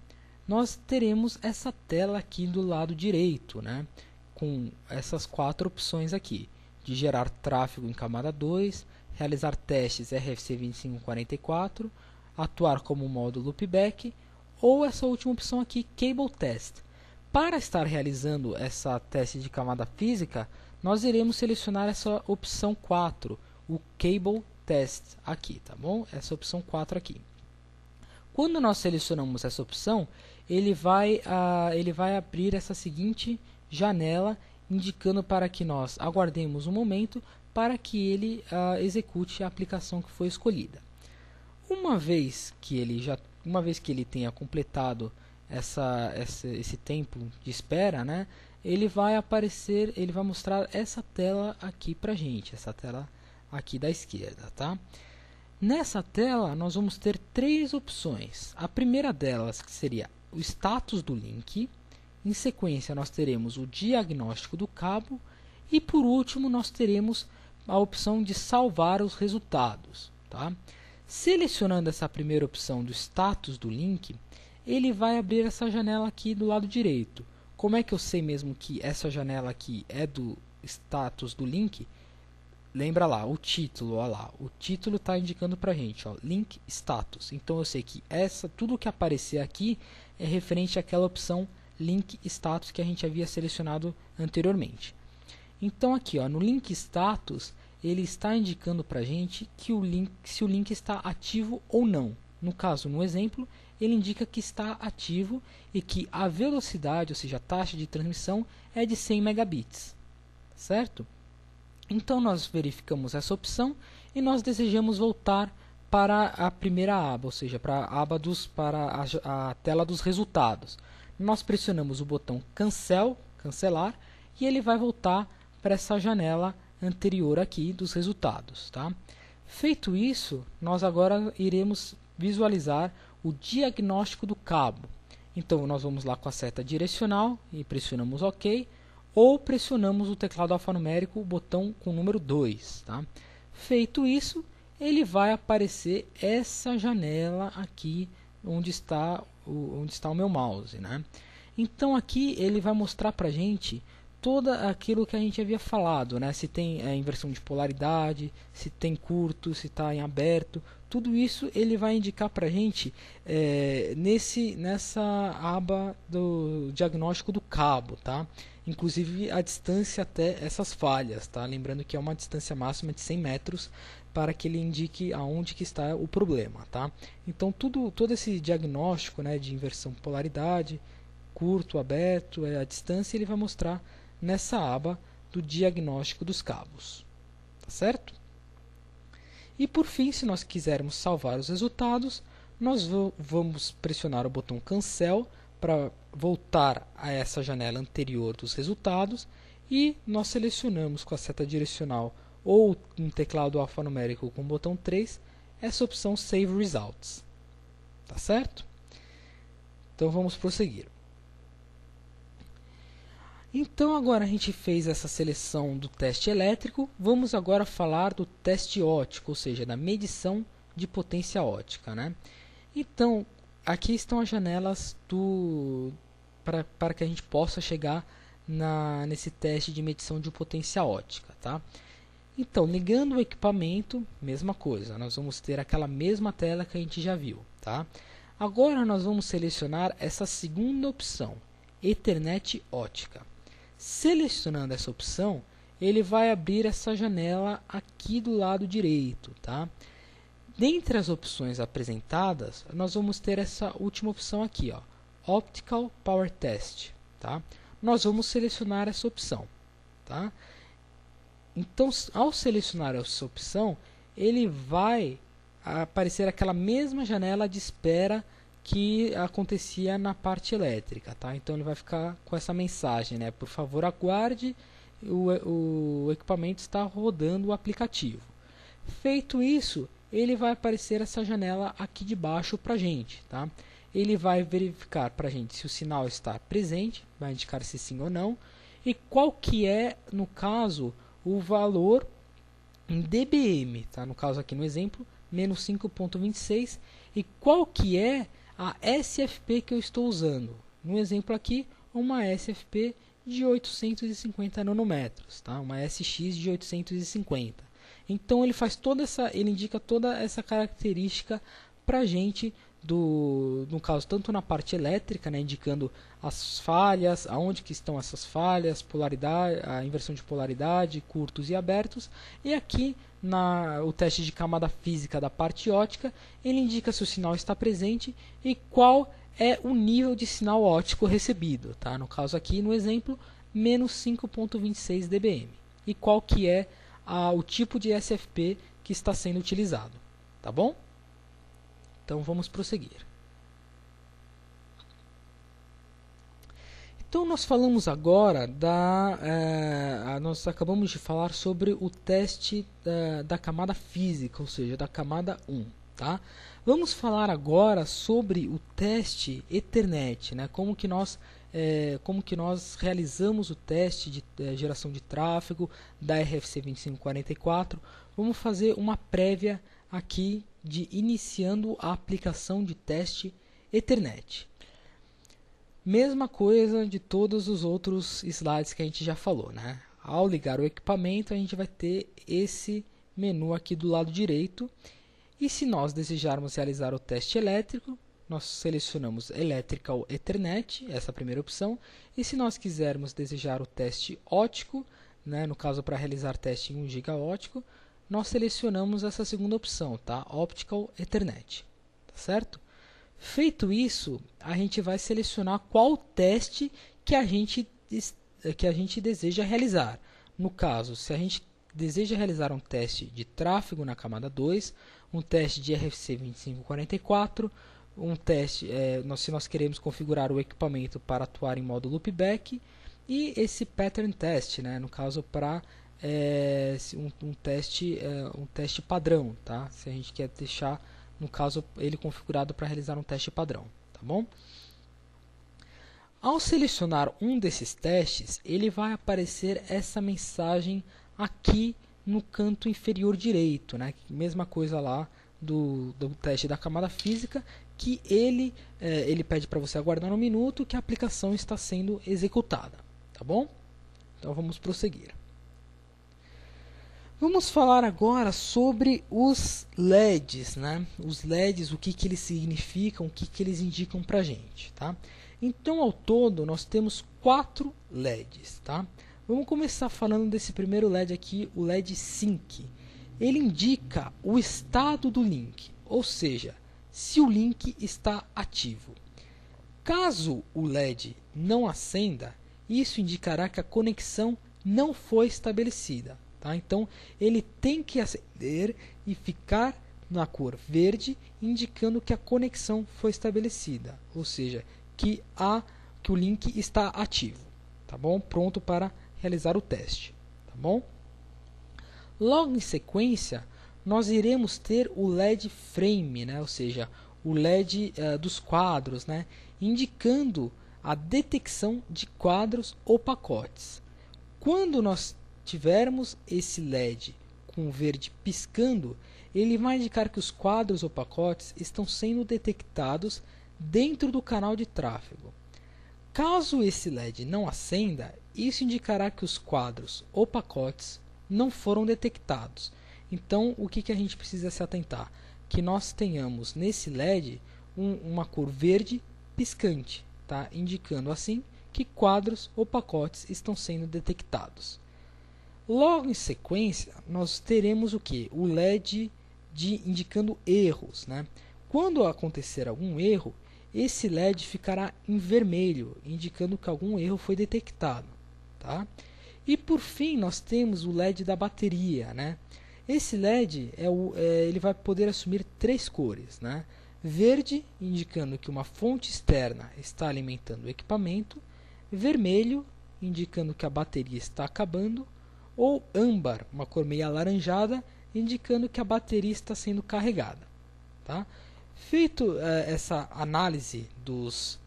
nós teremos essa tela aqui do lado direito, né? Com essas 4 opções aqui, de gerar tráfego em camada 2, realizar testes RFC 2544, atuar como modo loopback, ou essa última opção aqui, Cable Test. Para estar realizando essa teste de camada física, nós iremos selecionar essa opção 4, o Cable Test aqui, tá bom? Essa opção 4 aqui. Quando nós selecionamos essa opção, ele vai abrir essa seguinte janela, indicando para que nós aguardemos um momento para que ele execute a aplicação que foi escolhida. Uma vez que ele tenha completado esse tempo de espera, né, ele vai mostrar essa tela aqui para a gente, essa tela aqui da esquerda, tá? Nessa tela nós vamos ter 3 opções. A primeira delas que seria o status do link, em sequência nós teremos o diagnóstico do cabo e por último nós teremos a opção de salvar os resultados, tá? Selecionando essa primeira opção do status do link, ele vai abrir essa janela aqui do lado direito. Como é que eu sei mesmo que essa janela aqui é do status do link? Lembra lá, o título, ó lá, o título está indicando para a gente, ó, link status. Então eu sei que tudo que aparecer aqui é referente àquela opção link status que a gente havia selecionado anteriormente. Então aqui, ó, no link status, ele está indicando para a gente que se o link está ativo ou não. No caso, no exemplo, ele indica que está ativo e que a velocidade, ou seja, a taxa de transmissão é de 100 megabits, certo? Então nós verificamos essa opção e nós desejamos voltar para a primeira aba, ou seja, para a aba para a tela dos resultados. Nós pressionamos o botão cancelar, e ele vai voltar para essa janela anterior aqui dos resultados, tá? Feito isso, nós agora iremos visualizar o diagnóstico do cabo. Então nós vamos lá com a seta direcional e pressionamos OK, ou pressionamos o teclado alfanumérico, o botão com o número 2. Tá? Feito isso, ele vai aparecer essa janela aqui onde está o meu mouse. Né? Então aqui ele vai mostrar para a gente todo aquilo que a gente havia falado, né? Se tem inversão de polaridade, se tem curto, se está em aberto, tudo isso ele vai indicar para a gente nessa aba do diagnóstico do cabo, tá? Inclusive a distância até essas falhas, tá? Lembrando que é uma distância máxima de 100 metros para que ele indique aonde que está o problema, tá? Então todo esse diagnóstico, né, de inversão de polaridade, curto, aberto, a distância, ele vai mostrar nessa aba do diagnóstico dos cabos, tá certo? E por fim, se nós quisermos salvar os resultados, nós vamos pressionar o botão cancel para voltar a essa janela anterior dos resultados e nós selecionamos com a seta direcional ou um teclado alfanumérico com o botão 3 essa opção Save Results, tá certo? Então vamos prosseguir. Então agora a gente fez essa seleção do teste elétrico, vamos agora falar do teste óptico, ou seja, da medição de potência óptica, né? Então aqui estão as janelas para que a gente possa chegar nesse teste de medição de potência óptica, tá? Então ligando o equipamento, mesma coisa, nós vamos ter aquela mesma tela que a gente já viu, tá? Agora nós vamos selecionar essa segunda opção, Ethernet ótica. Selecionando essa opção, ele vai abrir essa janela aqui do lado direito, tá? Dentre as opções apresentadas, nós vamos ter essa última opção aqui, ó, Optical Power Test, tá? Nós vamos selecionar essa opção, tá? Então, ao selecionar essa opção, ele vai aparecer aquela mesma janela de espera que acontecia na parte elétrica, tá? Então ele vai ficar com essa mensagem, né? Por favor, aguarde, o equipamento está rodando o aplicativo. Feito isso, ele vai aparecer essa janela aqui de baixo para a gente, tá? Ele vai verificar para a gente se o sinal está presente, vai indicar se sim ou não, e qual que é, no caso, o valor em dBm, tá? No caso aqui no exemplo, menos 5.26, e qual que é a SFP que eu estou usando. No exemplo aqui, uma SFP de 850 nanômetros, tá? Uma SX de 850. Então ele faz ele indica toda essa característica para a gente, no caso, tanto na parte elétrica, né, indicando as falhas, aonde que estão essas falhas, polaridade, a inversão de polaridade, curtos e abertos, e aqui o teste de camada física da parte ótica, ele indica se o sinal está presente e qual é o nível de sinal óptico recebido, tá? No caso aqui, no exemplo, menos 5.26 dBm, e qual que é o tipo de SFP que está sendo utilizado, tá bom? Então vamos prosseguir. Então nós falamos agora nós acabamos de falar sobre o teste da camada física, ou seja, da camada 1, tá? Vamos falar agora sobre o teste Ethernet, né? Como que nós realizamos o teste de geração de tráfego da RFC 2544. Vamos fazer uma prévia aqui de iniciando a aplicação de teste Ethernet. Mesma coisa de todos os outros slides que a gente já falou, né? Ao ligar o equipamento, a gente vai ter esse menu aqui do lado direito. E se nós desejarmos realizar o teste elétrico, nós selecionamos Electrical Ethernet, essa primeira opção. E se nós quisermos desejar o teste óptico, né, no caso para realizar teste em 1 GB óptico, nós selecionamos essa segunda opção, tá? Optical Ethernet, tá certo? Feito isso, a gente vai selecionar qual teste que a gente deseja realizar. No caso, se a gente deseja realizar um teste de tráfego na camada 2, um teste de RFC 2544, um teste, se nós queremos configurar o equipamento para atuar em modo loopback, e esse pattern test, né, no caso para um teste padrão, tá? Se a gente quer deixar, no caso, ele configurado para realizar um teste padrão, tá bom? Ao selecionar um desses testes, ele vai aparecer essa mensagem aqui no canto inferior direito, né? Mesma coisa lá do teste da camada física, que ele pede para você aguardar um minuto que a aplicação está sendo executada, tá bom? Então vamos prosseguir. Vamos falar agora sobre os LEDs, né? Os LEDs, o que eles significam, o que eles indicam para a gente, tá? Então, ao todo, nós temos 4 LEDs, tá? Vamos começar falando desse primeiro LED aqui, o LED Sync. Ele indica o estado do link, ou seja, se o link está ativo. Caso o LED não acenda, isso indicará que a conexão não foi estabelecida. Tá? Então, ele tem que acender e ficar na cor verde, indicando que a conexão foi estabelecida, ou seja, que o link está ativo, tá bom? Pronto para realizar o teste, tá bom? Logo em sequência, nós iremos ter o LED frame, né? Ou seja, o LED dos quadros, né? Indicando a detecção de quadros ou pacotes. Quando nós tivermos esse LED com o verde piscando, ele vai indicar que os quadros ou pacotes estão sendo detectados dentro do canal de tráfego. Caso esse LED não acenda, isso indicará que os quadros ou pacotes não foram detectados. Então, o que a gente precisa se atentar? Que nós tenhamos nesse LED uma cor verde piscante, tá? Indicando assim que quadros ou pacotes estão sendo detectados. Logo em sequência, nós teremos o que? O LED indicando erros, né? Quando acontecer algum erro, esse LED ficará em vermelho, indicando que algum erro foi detectado, tá? E por fim, nós temos o LED da bateria, né? Esse LED ele vai poder assumir 3 cores, né? Verde, indicando que uma fonte externa está alimentando o equipamento, vermelho, indicando que a bateria está acabando, ou âmbar, uma cor meio alaranjada, indicando que a bateria está sendo carregada, tá? Feito essa análise dos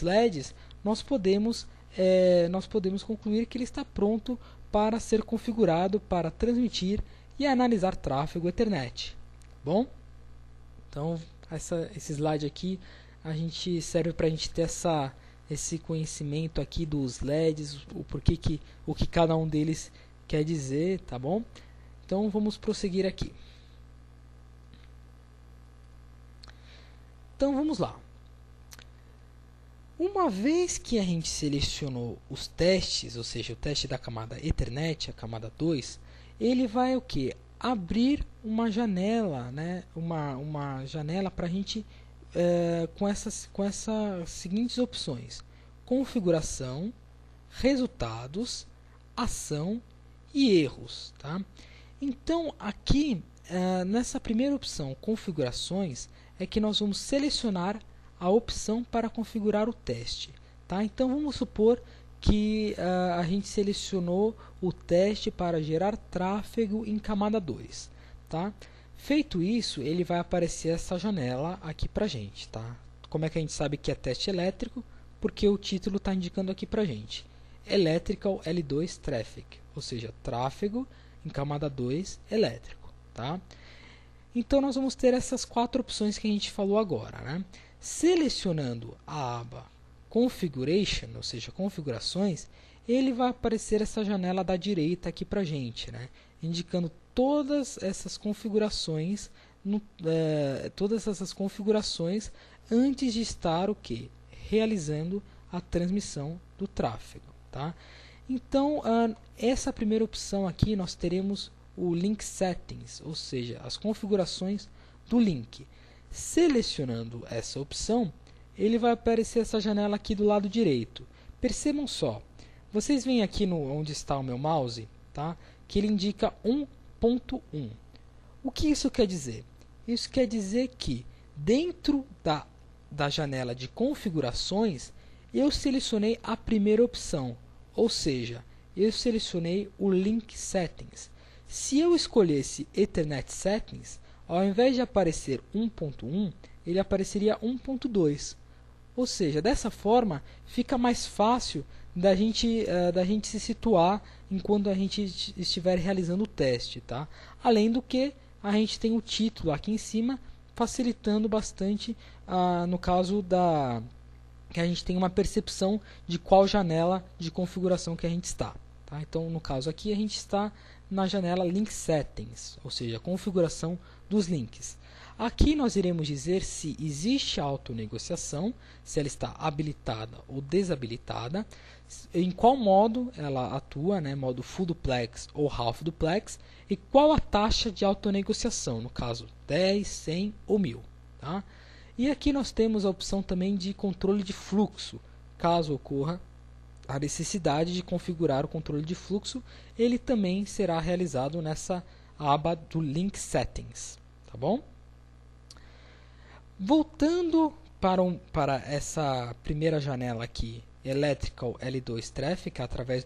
LEDs, nós podemos concluir que ele está pronto para ser configurado para transmitir e analisar tráfego Ethernet. Bom, então esse slide aqui serve para a gente ter esse conhecimento aqui dos LEDs, o que cada um deles quer dizer, tá bom? Então vamos prosseguir aqui. Então vamos lá. Uma vez que a gente selecionou os testes, ou seja, o teste da camada Ethernet, a camada 2, ele vai o que? Abrir uma janela, né? Uma janela para a gente com essas seguintes opções: configuração, resultados, ação e erros, tá? Então aqui nessa primeira opção, configurações, é que nós vamos selecionar a opção para configurar o teste, tá? Então vamos supor que a gente selecionou o teste para gerar tráfego em camada 2, tá? Feito isso, ele vai aparecer essa janela aqui pra gente, tá? Como é que a gente sabe que é teste elétrico? Porque o título está indicando aqui pra gente: Electrical L2 Traffic, ou seja, tráfego em camada 2 elétrico, tá? Então nós vamos ter essas 4 opções que a gente falou agora, né? Selecionando a aba Configuration, ou seja, configurações, ele vai aparecer essa janela da direita aqui pra gente, né? Indicando todas essas configurações, antes de estar o que? Realizando a transmissão do tráfego, tá? Então, essa primeira opção aqui nós teremos o Link Settings, ou seja, as configurações do link. Selecionando essa opção, ele vai aparecer essa janela aqui do lado direito. Percebam só, vocês veem aqui onde está o meu mouse, tá? Que ele indica 1.1. O que isso quer dizer? Isso quer dizer que dentro da janela de configurações, eu selecionei a primeira opção, ou seja, eu selecionei o Link Settings. Se eu escolhesse Ethernet Settings, ao invés de aparecer 1.1, ele apareceria 1.2. Ou seja, dessa forma fica mais fácil da gente se situar enquanto a gente estiver realizando o teste, tá? Além do que a gente tem o título aqui em cima, facilitando bastante no caso que a gente tem uma percepção de qual janela de configuração que a gente está, tá? Então, no caso aqui, a gente está na janela Link Settings, ou seja, configuração dos links. Aqui nós iremos dizer se existe autonegociação, se ela está habilitada ou desabilitada, em qual modo ela atua, né, modo Full Duplex ou Half Duplex, e qual a taxa de autonegociação, no caso 10, 100 ou 1000. Tá? E aqui nós temos a opção também de controle de fluxo. Caso ocorra a necessidade de configurar o controle de fluxo, ele também será realizado nessa aba do Link Settings. Tá bom? Voltando para essa primeira janela aqui, Electrical L2 Traffic, através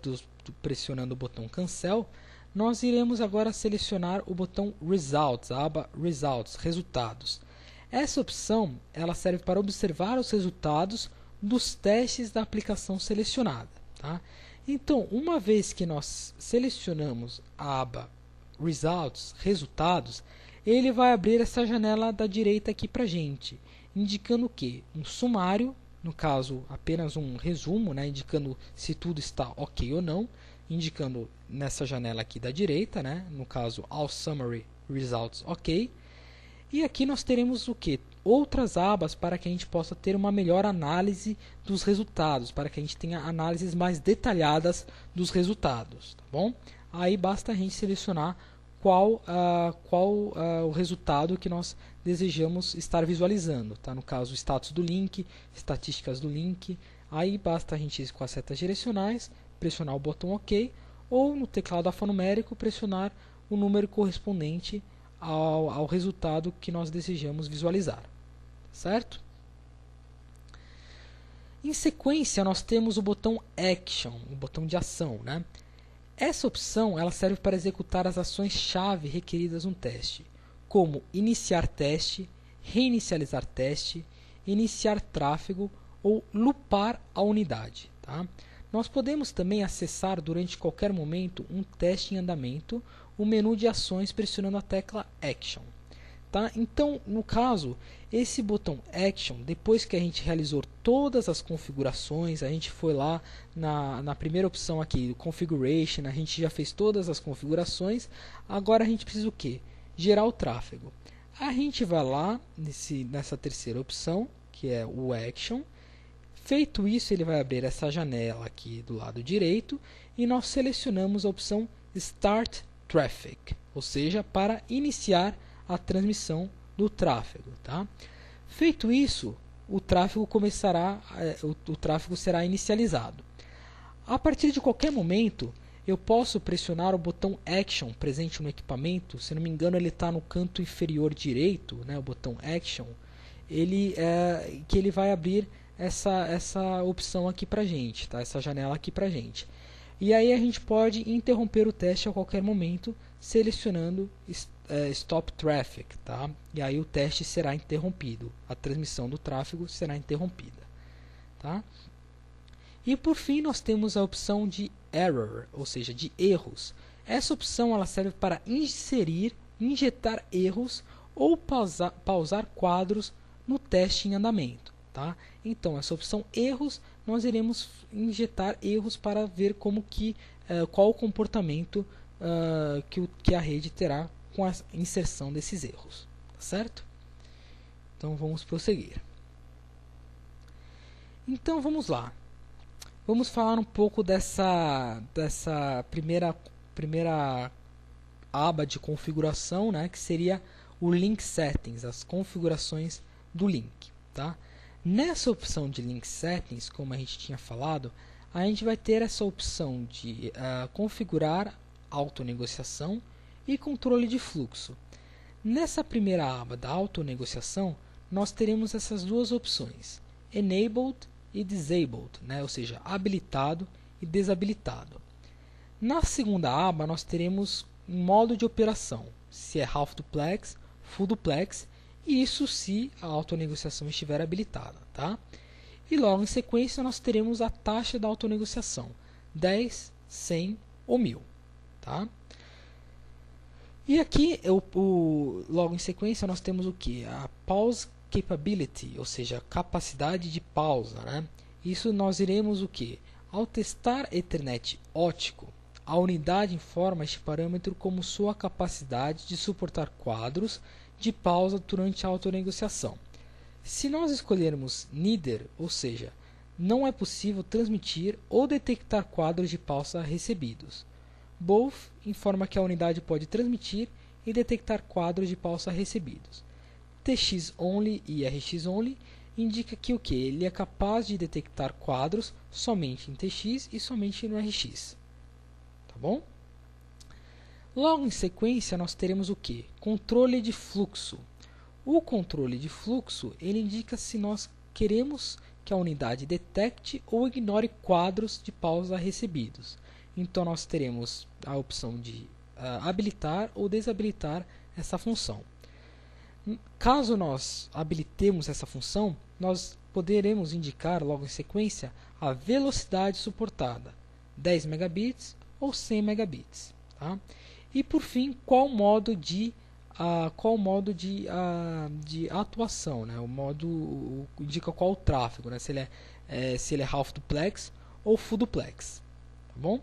pressionando o botão Cancel, nós iremos agora selecionar o botão Results, a aba Results, Resultados. Essa opção ela serve para observar os resultados dos testes da aplicação selecionada. Tá? Então, uma vez que nós selecionamos a aba Results, Resultados, ele vai abrir essa janela da direita aqui para a gente, indicando o que? Um sumário, no caso apenas um resumo, né, indicando se tudo está ok ou não, indicando nessa janela aqui da direita, né, no caso All Summary Results OK, E aqui nós teremos o que? Outras abas para que a gente possa ter uma melhor análise dos resultados, para que a gente tenha análises mais detalhadas dos resultados, tá bom? Aí basta a gente selecionar qual o resultado que nós desejamos estar visualizando, tá? No caso, o status do link, estatísticas do link. Aí basta a gente ir com as setas direcionais, pressionar o botão OK, ou no teclado alfanumérico pressionar o número correspondente ao resultado que nós desejamos visualizar, certo? Em sequência, nós temos o botão Action, o botão de ação, né? Essa opção ela serve para executar as ações-chave requeridas no teste, como iniciar teste, reinicializar teste, iniciar tráfego ou loopar a unidade, tá? Nós podemos também acessar durante qualquer momento um teste em andamento, o menu de ações pressionando a tecla Action. Tá? Então, no caso, esse botão Action, depois que a gente realizou todas as configurações, a gente foi lá na primeira opção aqui, Configuration, a gente já fez todas as configurações, agora a gente precisa o quê? Gerar o tráfego. A gente vai lá nessa terceira opção, que é o Action. Feito isso, ele vai abrir essa janela aqui do lado direito e nós selecionamos a opção Start Traffic, ou seja, para iniciar a transmissão do tráfego, tá? Feito isso, o tráfego será inicializado. A partir de qualquer momento, eu posso pressionar o botão Action presente no equipamento. Se não me engano, ele está no canto inferior direito, né? O botão Action, que ele vai abrir essa opção aqui pra gente, tá? Essa janela aqui pra gente. E aí a gente pode interromper o teste a qualquer momento, selecionando Stop Traffic, tá? E aí o teste será interrompido, a transmissão do tráfego será interrompida, tá? E por fim nós temos a opção de Error, ou seja, de erros. Essa opção ela serve para injetar erros ou pausar quadros no teste em andamento, tá? Então essa opção erros, nós iremos injetar erros para ver qual o comportamento que a rede terá com a inserção desses erros, tá certo? Então vamos prosseguir. Então vamos lá. Vamos falar um pouco dessa primeira aba de configuração, né, que seria o Link Settings, as configurações do link, tá? Nessa opção de Link Settings, como a gente tinha falado, a gente vai ter essa opção de configurar autonegociação e controle de fluxo. Nessa primeira aba da autonegociação, nós teremos essas duas opções, Enabled e Disabled, né? Ou seja, habilitado e desabilitado. Na segunda aba, nós teremos um modo de operação, se é Half Duplex, Full Duplex, e isso se a autonegociação estiver habilitada, tá? E logo em sequência nós teremos a taxa da autonegociação, 10, 100 ou 1000, tá? E aqui, logo em sequência, nós temos o que? A Pause Capability, ou seja, capacidade de pausa, né? Isso nós iremos o que? Ao testar Ethernet óptico, a unidade informa este parâmetro como sua capacidade de suportar quadros de pausa durante a autonegociação. Se nós escolhermos Neither, ou seja, não é possível transmitir ou detectar quadros de pausa recebidos. Both informa que a unidade pode transmitir e detectar quadros de pausa recebidos. TX Only e RX Only indica que o que? Ele é capaz de detectar quadros somente em TX e somente no RX. Tá bom? Logo em sequência nós teremos o que? Controle de fluxo. O controle de fluxo ele indica se nós queremos que a unidade detecte ou ignore quadros de pausa recebidos. Então nós teremos a opção de habilitar ou desabilitar essa função. Caso nós habilitemos essa função, nós poderemos indicar logo em sequência a velocidade suportada, 10 megabits ou 100 megabits. Tá? E por fim, qual modo de atuação, né? O modo indica qual o tráfego, né? Se ele é Half Duplex ou Full Duplex, tá bom?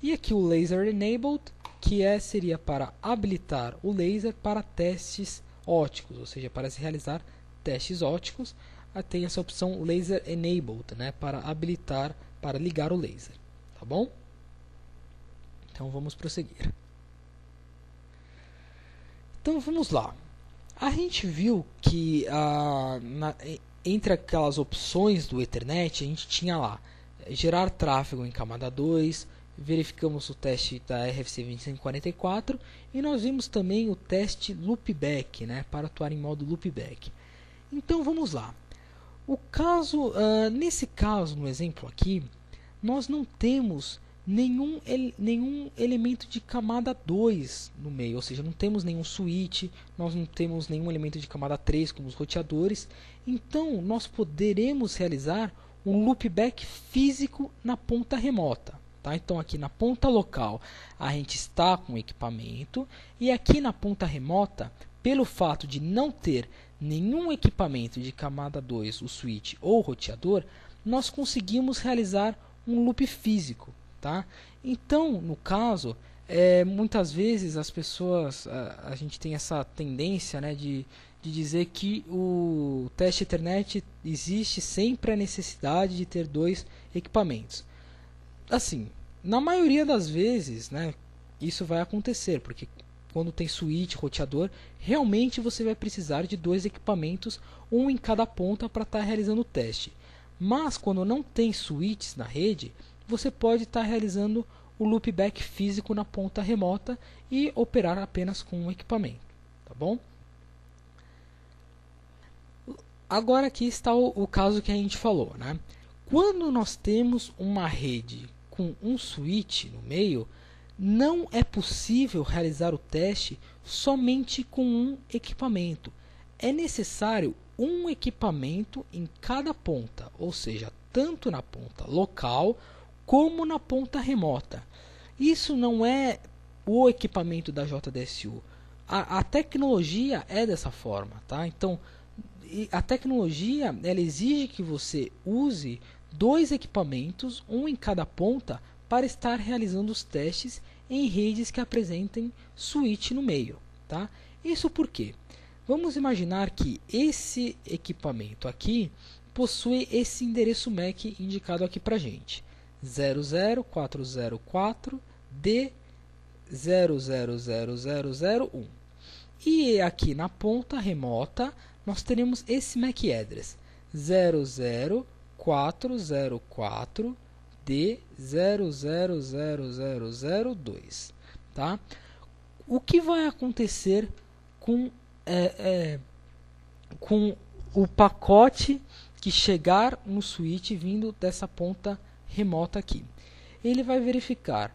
E aqui o Laser Enabled, que seria para habilitar o laser para testes óticos, ou seja, para se realizar testes óticos, tem essa opção Laser Enabled, né, para habilitar, para ligar o laser, tá bom? Então vamos prosseguir. Então vamos lá. A gente viu que entre aquelas opções do Ethernet, a gente tinha lá gerar tráfego em camada 2, verificamos o teste da RFC 2544 e nós vimos também o teste loopback, né, para atuar em modo loopback. Então vamos lá. Nesse caso, no exemplo aqui, nós não temos nenhum elemento de camada 2 no meio, ou seja, não temos nenhum switch, nós não temos nenhum elemento de camada 3 como os roteadores, então nós poderemos realizar um loopback físico na ponta remota. Tá? Então aqui na ponta local a gente está com o equipamento e aqui na ponta remota, pelo fato de não ter nenhum equipamento de camada 2, o switch ou o roteador, nós conseguimos realizar um loop físico. Tá? Então, no caso, muitas vezes as pessoas, a gente tem essa tendência, né, de dizer que o teste Ethernet existe sempre a necessidade de ter dois equipamentos. Assim, na maioria das vezes, né, isso vai acontecer, porque quando tem switch, roteador, realmente você vai precisar de dois equipamentos, um em cada ponta para estar realizando o teste. Mas quando não tem switches na rede, você pode estar realizando o loopback físico na ponta remota e operar apenas com um equipamento, tá bom? Agora aqui está o caso que a gente falou, né? Quando nós temos uma rede com um switch no meio, não é possível realizar o teste somente com um equipamento. É necessário um equipamento em cada ponta, ou seja, tanto na ponta local como na ponta remota. Isso não é o equipamento da JDSU. A tecnologia é dessa forma, tá? Então, a tecnologia ela exige que você use dois equipamentos, um em cada ponta, para estar realizando os testes em redes que apresentem switch no meio, tá? Isso por quê? Vamos imaginar que esse equipamento aqui possui esse endereço MAC indicado aqui para gente, 00404D000001. E aqui na ponta remota nós teremos esse MAC address 00404D000002, tá? O que vai acontecer com o pacote que chegar no switch vindo dessa ponta remota aqui? Ele vai verificar,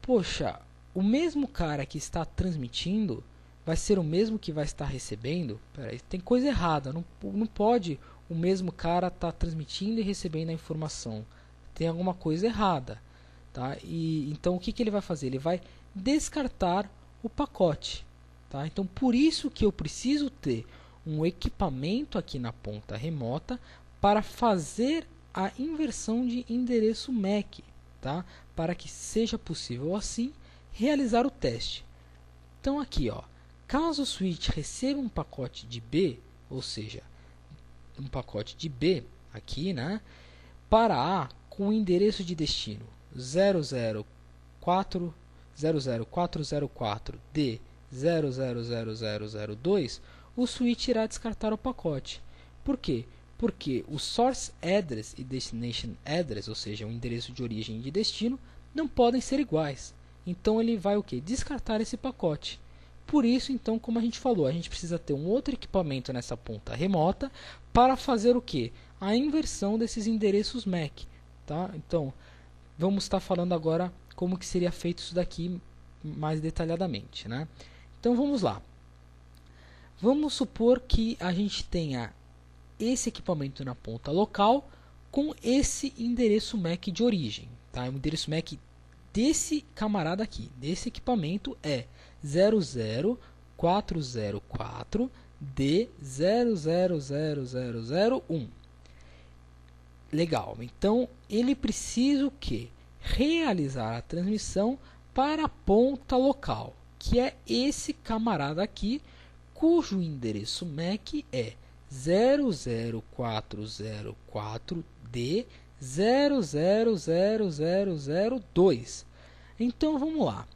poxa, o mesmo cara que está transmitindo vai ser o mesmo que vai estar recebendo? Peraí, tem coisa errada, não pode o mesmo cara estar transmitindo e recebendo a informação. Tem alguma coisa errada, tá? E então o que ele vai fazer? Ele vai descartar o pacote, tá? Então por isso que eu preciso ter um equipamento aqui na ponta remota para fazer a inversão de endereço MAC, tá? Para que seja possível assim realizar o teste. Então aqui, ó, caso o switch receba um pacote de B, ou seja, um pacote de B aqui, né, para A com o endereço de destino 00404D000002, o switch irá descartar o pacote. Por quê? Porque o source address e destination address, ou seja, o endereço de origem e de destino, não podem ser iguais. Então ele vai o quê? Descartar esse pacote. Por isso, então, como a gente falou, a gente precisa ter um outro equipamento nessa ponta remota para fazer o quê? A inversão desses endereços MAC, tá? Então, vamos estar falando agora como que seria feito isso daqui mais detalhadamente, né? Então, vamos lá. Vamos supor que a gente tenha esse equipamento na ponta local com esse endereço MAC de origem, tá? O endereço MAC desse camarada aqui, desse equipamento é 00404D000001. Legal, então ele precisa o quê? Realizar a transmissão para a ponta local, que é esse camarada aqui, cujo endereço MAC é 00404D0000002. Então vamos lá.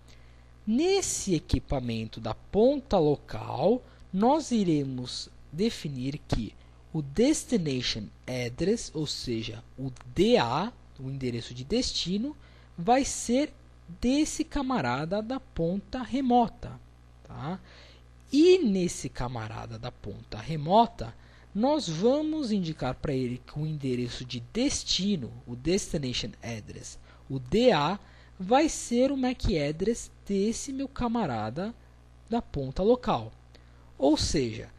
Nesse equipamento da ponta local, nós iremos definir que o Destination Address, ou seja, o DA, o endereço de destino, vai ser desse camarada da ponta remota. Tá? E nesse camarada da ponta remota, nós vamos indicar para ele que o endereço de destino, o Destination Address, o DA, vai ser o MAC Address desse meu camarada da ponta local. Ou seja,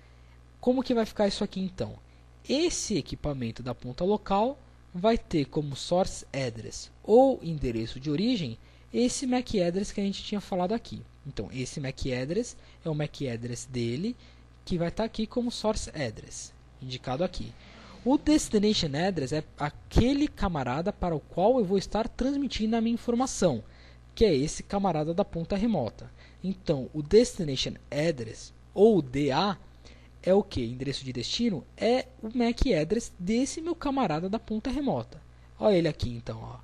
como que vai ficar isso aqui então? Esse equipamento da ponta local vai ter como Source Address ou endereço de origem esse MAC Address que a gente tinha falado aqui. Então, esse MAC Address é o MAC Address dele, que vai estar aqui como Source Address, indicado aqui. O Destination Address é aquele camarada para o qual eu vou estar transmitindo a minha informação, que é esse camarada da ponta remota. Então, o Destination Address, ou DA, é o que? Endereço de destino? É o MAC Address desse meu camarada da ponta remota. Olha ele aqui, então. Ó.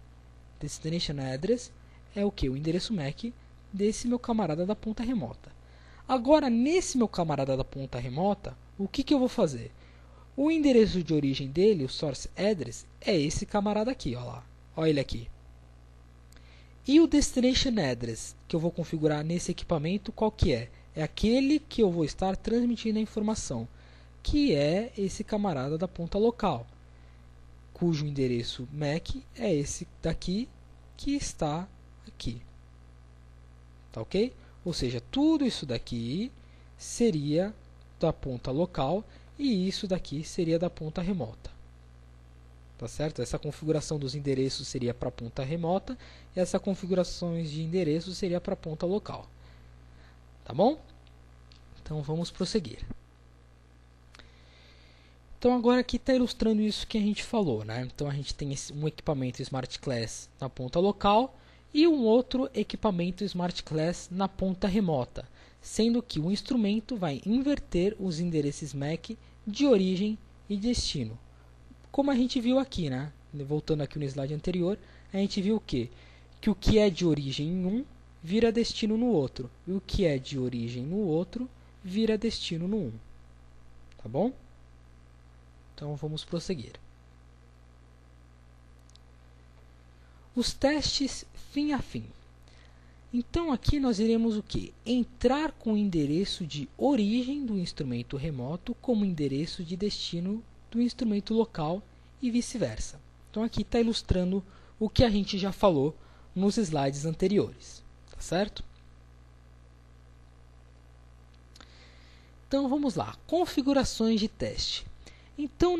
Destination Address é o que? O endereço MAC desse meu camarada da ponta remota. Agora, nesse meu camarada da ponta remota, o que eu vou fazer? O endereço de origem dele, o Source Address, é esse camarada aqui, ó lá. Olha ele aqui. E o Destination Address que eu vou configurar nesse equipamento, qual que é? É aquele que eu vou estar transmitindo a informação, que é esse camarada da ponta local, cujo endereço MAC é esse daqui que está aqui. Tá ok? Ou seja, tudo isso daqui seria da ponta local e isso daqui seria da ponta remota. Tá certo? Essa configuração dos endereços seria para a ponta remota e essa configurações de endereços seria para a ponta local. Tá bom? Então vamos prosseguir. Então agora aqui está ilustrando isso que a gente falou, né? Então a gente tem um equipamento Smart Class na ponta local e um outro equipamento Smart Class na ponta remota, sendo que o instrumento vai inverter os endereços MAC de origem e destino. Como a gente viu aqui, né? Voltando aqui no slide anterior, a gente viu o quê? Que o que é de origem em um vira destino no outro, e o que é de origem no outro vira destino no um. Tá bom? Então vamos prosseguir. Os testes fim a fim. Então aqui nós iremos o quê? Entrar com o endereço de origem do instrumento remoto como endereço de destino do instrumento local e vice-versa. Então aqui está ilustrando o que a gente já falou nos slides anteriores, tá certo? Então vamos lá, configurações de teste. Então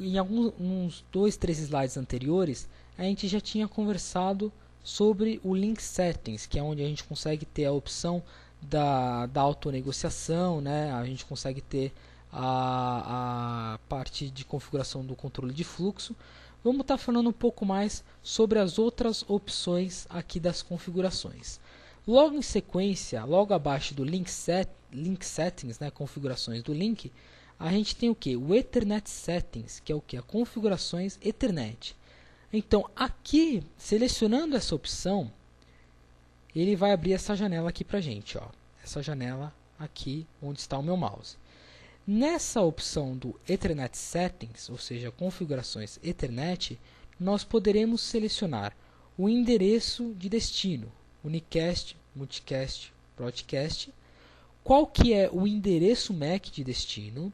em uns 2, 3 slides anteriores a gente já tinha conversado sobre o Link Settings, que é onde a gente consegue ter a opção da autonegociação, né? A gente consegue ter a parte de configuração do controle de fluxo. Vamos estar falando um pouco mais sobre as outras opções aqui das configurações. Logo em sequência, logo abaixo do Link Settings, né, configurações do link, a gente tem o que? O Ethernet Settings, que é o que? As configurações Ethernet. Então, aqui, selecionando essa opção, ele vai abrir essa janela aqui para a gente. Ó. Essa janela aqui, onde está o meu mouse. Nessa opção do Ethernet Settings, ou seja, configurações Ethernet, nós poderemos selecionar o endereço de destino, unicast, multicast, broadcast, qual que é o endereço MAC de destino,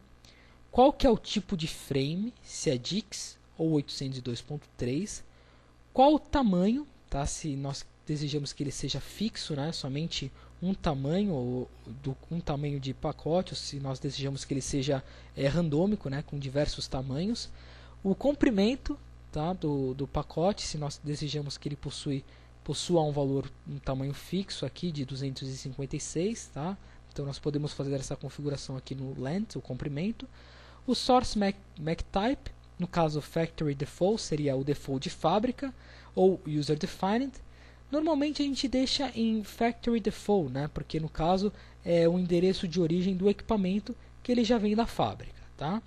qual que é o tipo de frame, se é DICS ou 802.3, qual o tamanho, tá? Se nós desejamos que ele seja fixo, né? Somente um tamanho, ou um tamanho de pacote, ou se nós desejamos que ele seja randômico, né? Com diversos tamanhos, o comprimento, tá? do pacote, se nós desejamos que ele possua um tamanho fixo aqui de 256, tá? Então nós podemos fazer essa configuração aqui no length, o comprimento. O source MAC type, no caso factory default seria o default de fábrica ou user defined. Normalmente a gente deixa em factory default, né? Porque no caso o endereço de origem do equipamento que ele já vem da fábrica, tá?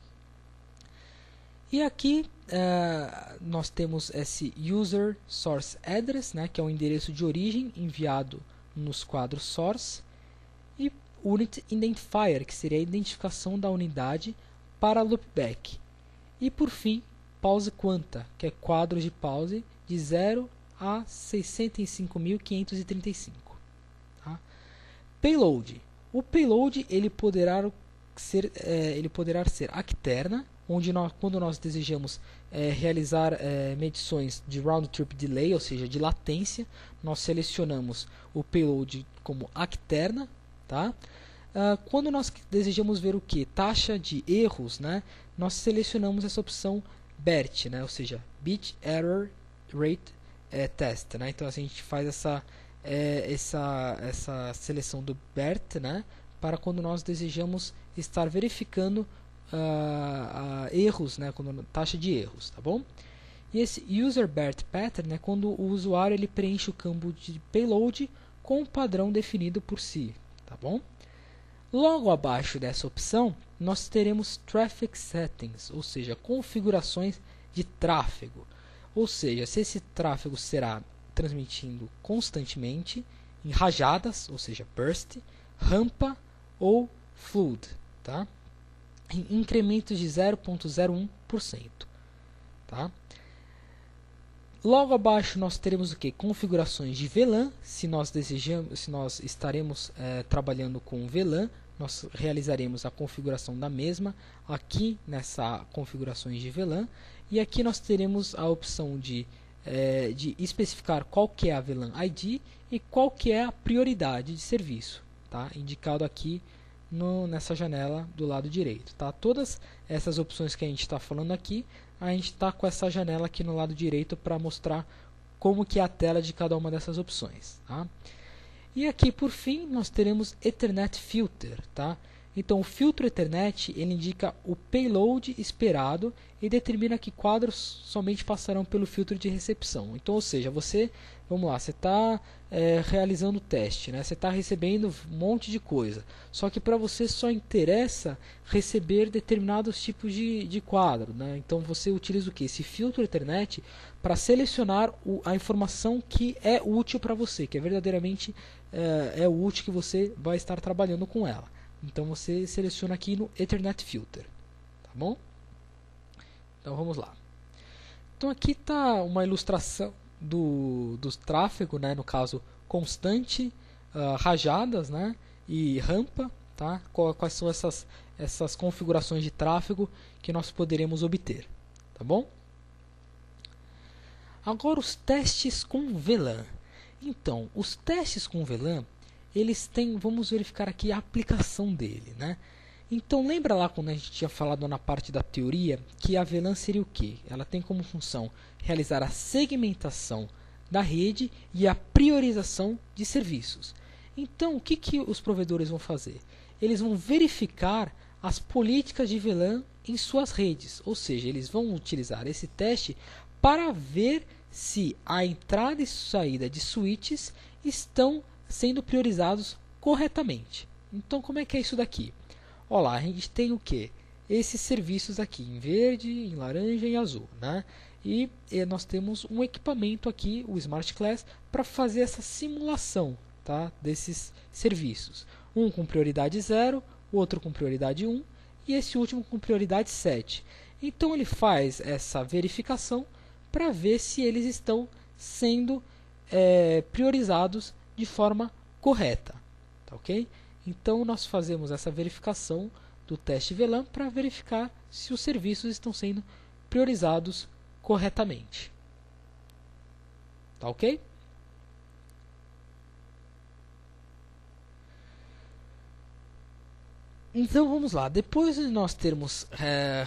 E aqui nós temos esse User Source Address, né, que é o endereço de origem enviado nos quadros Source, e Unit Identifier, que seria a identificação da unidade para Loopback. E por fim, Pause Quanta, que é quadro de pause de 0 a 65.535. Tá? Payload. O payload ele poderá ser Acterna, onde quando nós desejamos realizar medições de round trip delay, ou seja, de latência, nós selecionamos o payload como Acterna, tá? Quando nós desejamos ver o que? Taxa de erros, né? Nós selecionamos essa opção BERT, né? Ou seja, Bit Error Rate Test, né? Então a gente faz essa seleção do BERT, né? Para quando nós desejamos estar verificando erros, né? Taxa de erros, tá bom? E esse User BERT Pattern é quando o usuário ele preenche o campo de payload com um padrão definido por si, tá bom? Logo abaixo dessa opção, nós teremos Traffic Settings, ou seja, configurações de tráfego. Ou seja, se esse tráfego será transmitindo constantemente, em rajadas, ou seja, burst, rampa ou flood, tá? Em incrementos de 0,01%. Tá? Logo abaixo nós teremos o que? Configurações de VLAN. Se nós estaremos trabalhando com VLAN, nós realizaremos a configuração da mesma aqui nessa configurações de VLAN. E aqui nós teremos a opção de especificar qual que é a VLAN ID e qual que é a prioridade de serviço, tá? Indicado aqui nessa janela do lado direito, tá? Todas essas opções que a gente está falando aqui, a gente está com essa janela aqui no lado direito para mostrar como que é a tela de cada uma dessas opções, tá? E aqui por fim nós teremos Ethernet Filter, tá? Então o filtro Ethernet ele indica o payload esperado e determina que quadros somente passarão pelo filtro de recepção. Então, ou seja, você está realizando o teste, né? Você está recebendo um monte de coisa, só que para você só interessa receber determinados tipos de quadro, né? Então você utiliza o que? Esse filtro Ethernet para selecionar a informação que é útil para você, que é verdadeiramente útil, que você vai estar trabalhando com ela. Então você seleciona aqui no Ethernet Filter, tá bom? Então vamos lá. Então aqui está uma ilustração do tráfego, né? No caso constante, rajadas, né? E rampa, tá? Quais são essas configurações de tráfego que nós poderemos obter, tá bom? Agora os testes com VLAN. Então, os testes com VLAN eles têm, vamos verificar aqui a aplicação dele, né? Então lembra lá quando a gente tinha falado na parte da teoria que a VLAN seria o quê? Ela tem como função realizar a segmentação da rede e a priorização de serviços. Então o que os provedores vão fazer? Eles vão verificar as políticas de VLAN em suas redes, ou seja, eles vão utilizar esse teste para ver se a entrada e saída de switches estão sendo priorizados corretamente. Então como é que é isso daqui? Olha lá, a gente tem o que? Esses serviços aqui em verde, em laranja e em azul, né? E nós temos um equipamento aqui, o Smart Class, para fazer essa simulação, tá? Desses serviços. Um com prioridade 0, o outro com prioridade 1 e esse último com prioridade 7. Então ele faz essa verificação para ver se eles estão sendo priorizados de forma correta, tá ok? Então nós fazemos essa verificação do teste VLAN para verificar se os serviços estão sendo priorizados corretamente, tá ok? Então vamos lá, depois de nós termos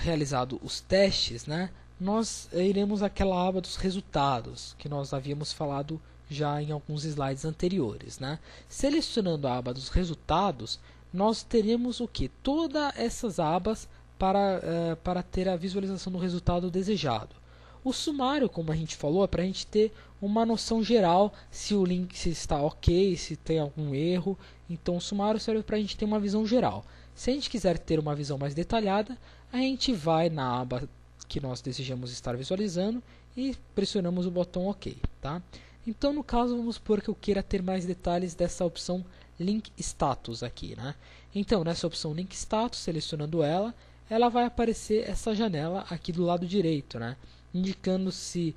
realizado os testes, né, nós iremos àquela aba dos resultados que nós havíamos falado já em alguns slides anteriores, né? Selecionando a aba dos resultados, nós teremos o que? Todas essas abas para ter a visualização do resultado desejado. O sumário, como a gente falou, é para a gente ter uma noção geral se o link se está ok, se tem algum erro. Então o sumário serve para a gente ter uma visão geral. Se a gente quiser ter uma visão mais detalhada, a gente vai na aba que nós desejamos estar visualizando e pressionamos o botão OK, tá? Então no caso vamos supor que eu queira ter mais detalhes dessa opção Link Status aqui, né? Então nessa opção Link Status, selecionando ela vai aparecer essa janela aqui do lado direito, né? Indicando se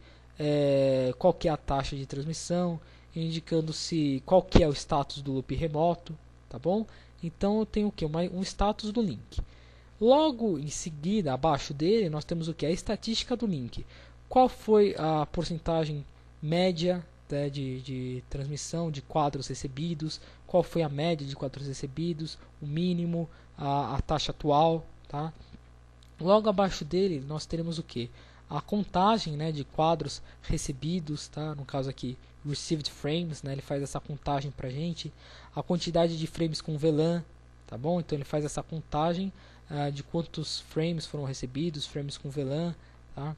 qual que é a taxa de transmissão, indicando se qual que é o status do loop remoto, tá bom? Então eu tenho o que? Um status do link. Logo em seguida, abaixo dele, nós temos o que? A estatística do link. Qual foi a porcentagem média, né, de transmissão de quadros recebidos, qual foi a média de quadros recebidos, o mínimo, a taxa atual, tá? Logo abaixo dele nós teremos o que? A contagem, né, de quadros recebidos, tá? No caso aqui, received frames, né? Ele faz essa contagem para a gente. A quantidade de frames com VLAN, tá bom? Então ele faz essa contagem de quantos frames foram recebidos, frames com VLAN, tá?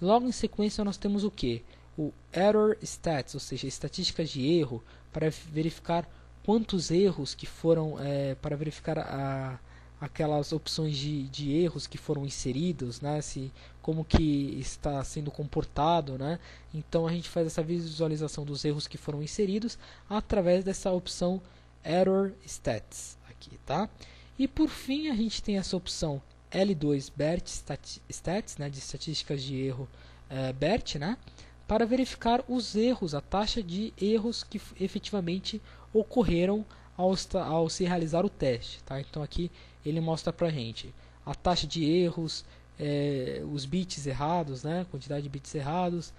Logo em sequência nós temos o que? O Error Stats, ou seja, estatísticas de erro, para verificar quantos erros que foram, para verificar aquelas opções de erros que foram inseridos, né? Como que está sendo comportado, né? Então a gente faz essa visualização dos erros que foram inseridos através dessa opção Error Stats aqui, tá? E por fim a gente tem essa opção L2 BERT Stats, né? De estatísticas de erro BERT, né? Para verificar os erros, a taxa de erros que efetivamente ocorreram ao se realizar o teste, tá? Então aqui ele mostra pra gente a taxa de erros, os bits errados, né? Quantidade de bits errados,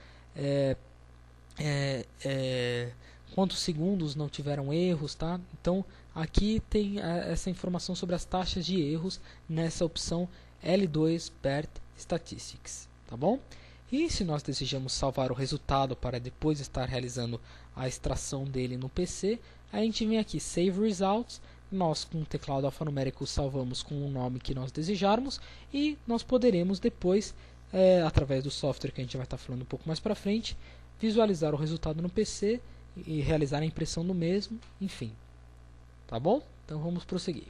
quantos segundos não tiveram erros, tá? Então aqui tem essa informação sobre as taxas de erros nessa opção L2 BERT Statistics, tá bom? E se nós desejamos salvar o resultado para depois estar realizando a extração dele no PC, a gente vem aqui Save Results, nós com o teclado alfanumérico salvamos com o nome que nós desejarmos e nós poderemos depois, através do software que a gente vai estar falando um pouco mais para frente, visualizar o resultado no PC e realizar a impressão do mesmo, enfim. Tá bom? Então vamos prosseguir.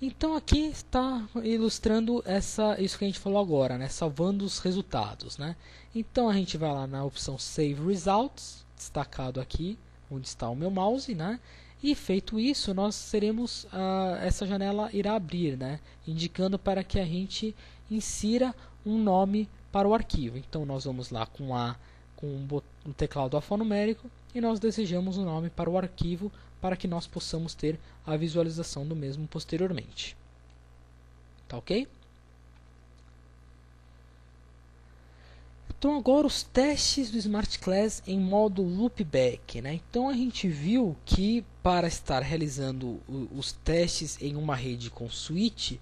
Então aqui está ilustrando isso que a gente falou agora, né? Salvando os resultados, né? Então a gente vai lá na opção Save Results, destacado aqui, onde está o meu mouse, né? E feito isso, nós teremos essa janela irá abrir, né? Indicando para que a gente insira um nome para o arquivo. Então nós vamos lá com o teclado alfanumérico e nós desejamos um nome para o arquivo para que nós possamos ter a visualização do mesmo posteriormente. Tá ok? Então agora os testes do Smart Class em modo loopback, né? Então a gente viu que para estar realizando os testes em uma rede com switch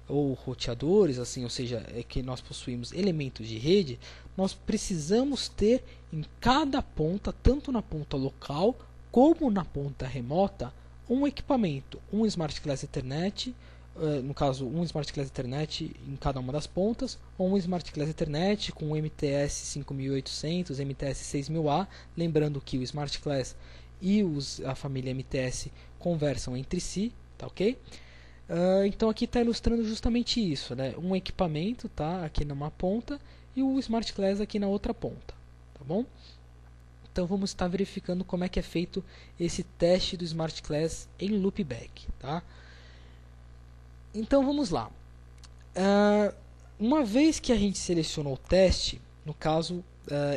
ou roteadores, assim, ou seja, que nós possuímos elementos de rede, nós precisamos ter em cada ponta, tanto na ponta local como na ponta remota, um equipamento, um Smart Class Ethernet, no caso um Smart Class Ethernet em cada uma das pontas, ou um Smart Class Ethernet com o MTS 5800, MTS 6000A, lembrando que o Smart Class e a família MTS conversam entre si, tá ok? Então aqui está ilustrando justamente isso, né? Um equipamento, tá, aqui numa ponta e o Smart Class aqui na outra ponta, tá bom? Então vamos estar verificando como é que é feito esse teste do Smart Class em loopback, tá? Então vamos lá. Uma vez que a gente selecionou o teste, no caso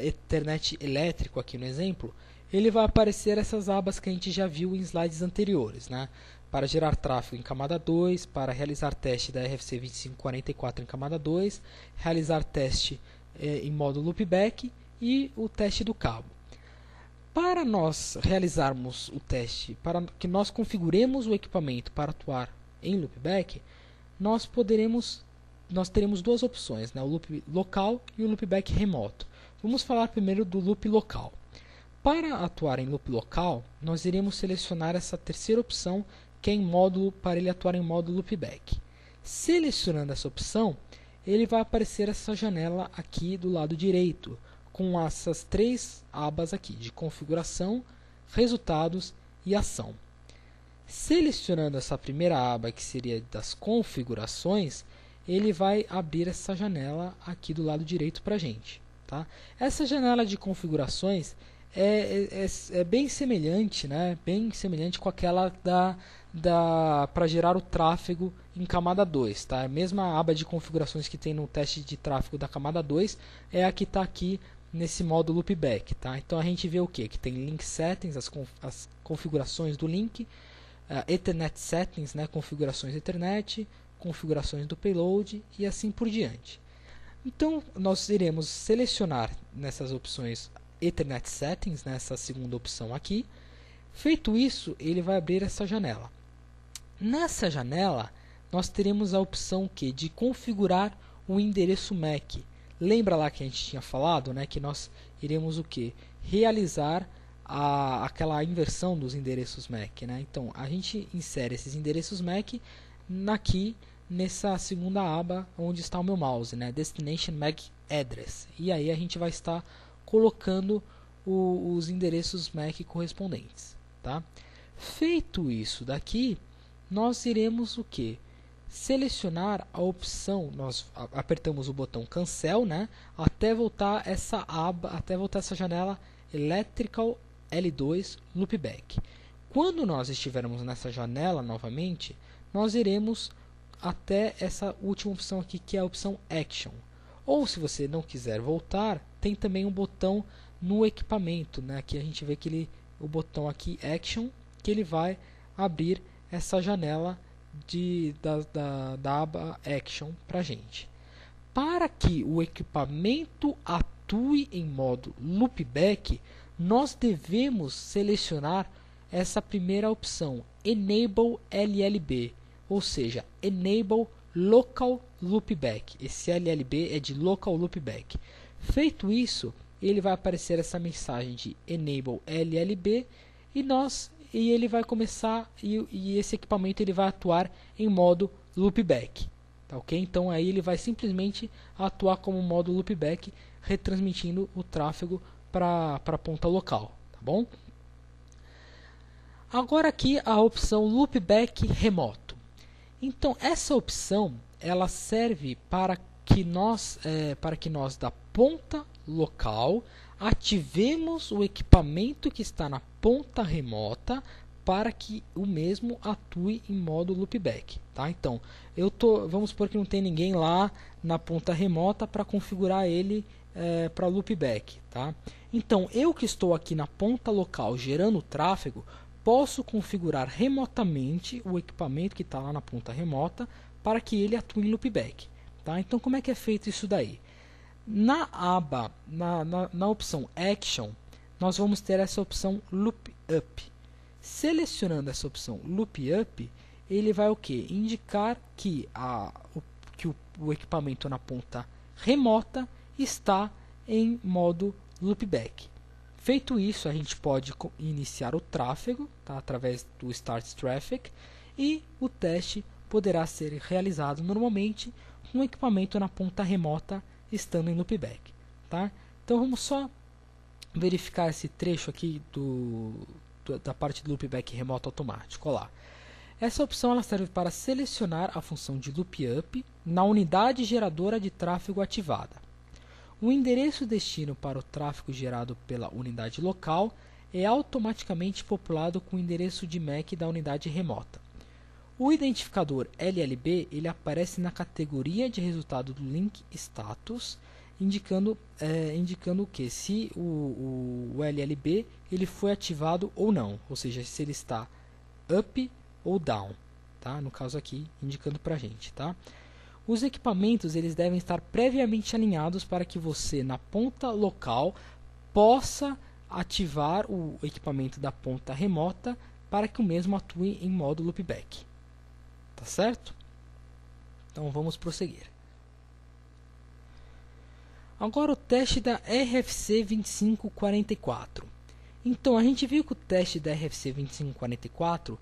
Ethernet elétrico aqui no exemplo, ele vai aparecer essas abas que a gente já viu em slides anteriores, né? Para gerar tráfego em camada 2, para realizar teste da RFC 2544 em camada 2, realizar teste em modo loopback e o teste do cabo. Para nós realizarmos o teste, para que nós configuremos o equipamento para atuar em loopback, nós teremos duas opções, né? O loop local e o loopback remoto. Vamos falar primeiro do loop local. Para atuar em loop local, nós iremos selecionar essa terceira opção, que é para ele atuar em modo loopback. Selecionando essa opção, ele vai aparecer essa janela aqui do lado direito, com essas três abas aqui, de configuração, resultados e ação. Selecionando essa primeira aba, que seria das configurações, ele vai abrir essa janela aqui do lado direito para a gente. Tá? Essa janela de configurações é bem semelhante, né? Bem semelhante com aquela para gerar o tráfego em camada 2. Tá? A mesma aba de configurações que tem no teste de tráfego da camada 2 é a que está aqui nesse modo loopback. Tá? Então a gente vê o que? Que tem link settings, as configurações do link, Ethernet settings, né? Configurações Ethernet, configurações do payload e assim por diante. Então nós iremos selecionar nessas opções Ethernet settings, nessa segunda opção aqui. Feito isso, ele vai abrir essa janela. Nessa janela nós teremos a opção que de configurar o endereço MAC. Lembra lá que a gente tinha falado, né, que nós iremos o que? Realizar aquela inversão dos endereços MAC, né? Então a gente insere esses endereços MAC aqui nessa segunda aba onde está o meu mouse, né? Destination MAC Address. E aí a gente vai estar colocando os endereços MAC correspondentes, tá? Feito isso daqui, nós iremos o que? Selecionar a opção, nós apertamos o botão cancel, né? Até voltar essa aba, até voltar essa janela Electrical L2 Loopback. Quando nós estivermos nessa janela novamente, nós iremos até essa última opção aqui, que é a opção Action. Ou se você não quiser voltar, tem também um botão no equipamento, né? Aqui a gente vê que o botão aqui Action, que ele vai abrir essa janela da aba Action para a gente. Para que o equipamento atue em modo loopback, nós devemos selecionar essa primeira opção, Enable LLB, ou seja, Enable Local Loopback. Esse LLB é de Local Loopback. Feito isso, ele vai aparecer essa mensagem de Enable LLB e ele vai começar e esse equipamento ele vai atuar em modo loopback. Tá, ok? Então aí ele vai simplesmente atuar como modo loopback, retransmitindo o tráfego para a ponta local, tá bom? Agora aqui a opção loopback remoto. Então essa opção ela serve para que nós da ponta local ativemos o equipamento que está na ponta remota para que o mesmo atue em modo loopback, tá? Então, vamos supor que não tem ninguém lá na ponta remota para configurar ele para loopback, tá? Então, eu que estou aqui na ponta local gerando tráfego, posso configurar remotamente o equipamento que está lá na ponta remota para que ele atue em loopback, tá? Então, como é que é feito isso daí? Na aba, na opção Action, nós vamos ter essa opção Loop Up. Selecionando essa opção Loop Up, ele vai o que? Indicar que o equipamento na ponta remota está em modo loopback. Feito isso, a gente pode iniciar o tráfego, tá? Através do Start Traffic, e o teste poderá ser realizado normalmente com o equipamento na ponta remota estando em loopback, tá? Então vamos só verificar esse trecho aqui da parte do loopback remoto automático. Olha lá. Essa opção ela serve para selecionar a função de loop up na unidade geradora de tráfego ativada. O endereço destino para o tráfego gerado pela unidade local é automaticamente populado com o endereço de MAC da unidade remota. O identificador LLB ele aparece na categoria de resultado do link status, indicando que se o LLB ele foi ativado ou não, ou seja, se ele está up ou down, tá? No caso aqui indicando para a gente, tá? Os equipamentos eles devem estar previamente alinhados para que você na ponta local possa ativar o equipamento da ponta remota para que o mesmo atue em modo loopback. Tá certo? Então vamos prosseguir. Agora o teste da RFC 2544. Então a gente viu que o teste da RFC 2544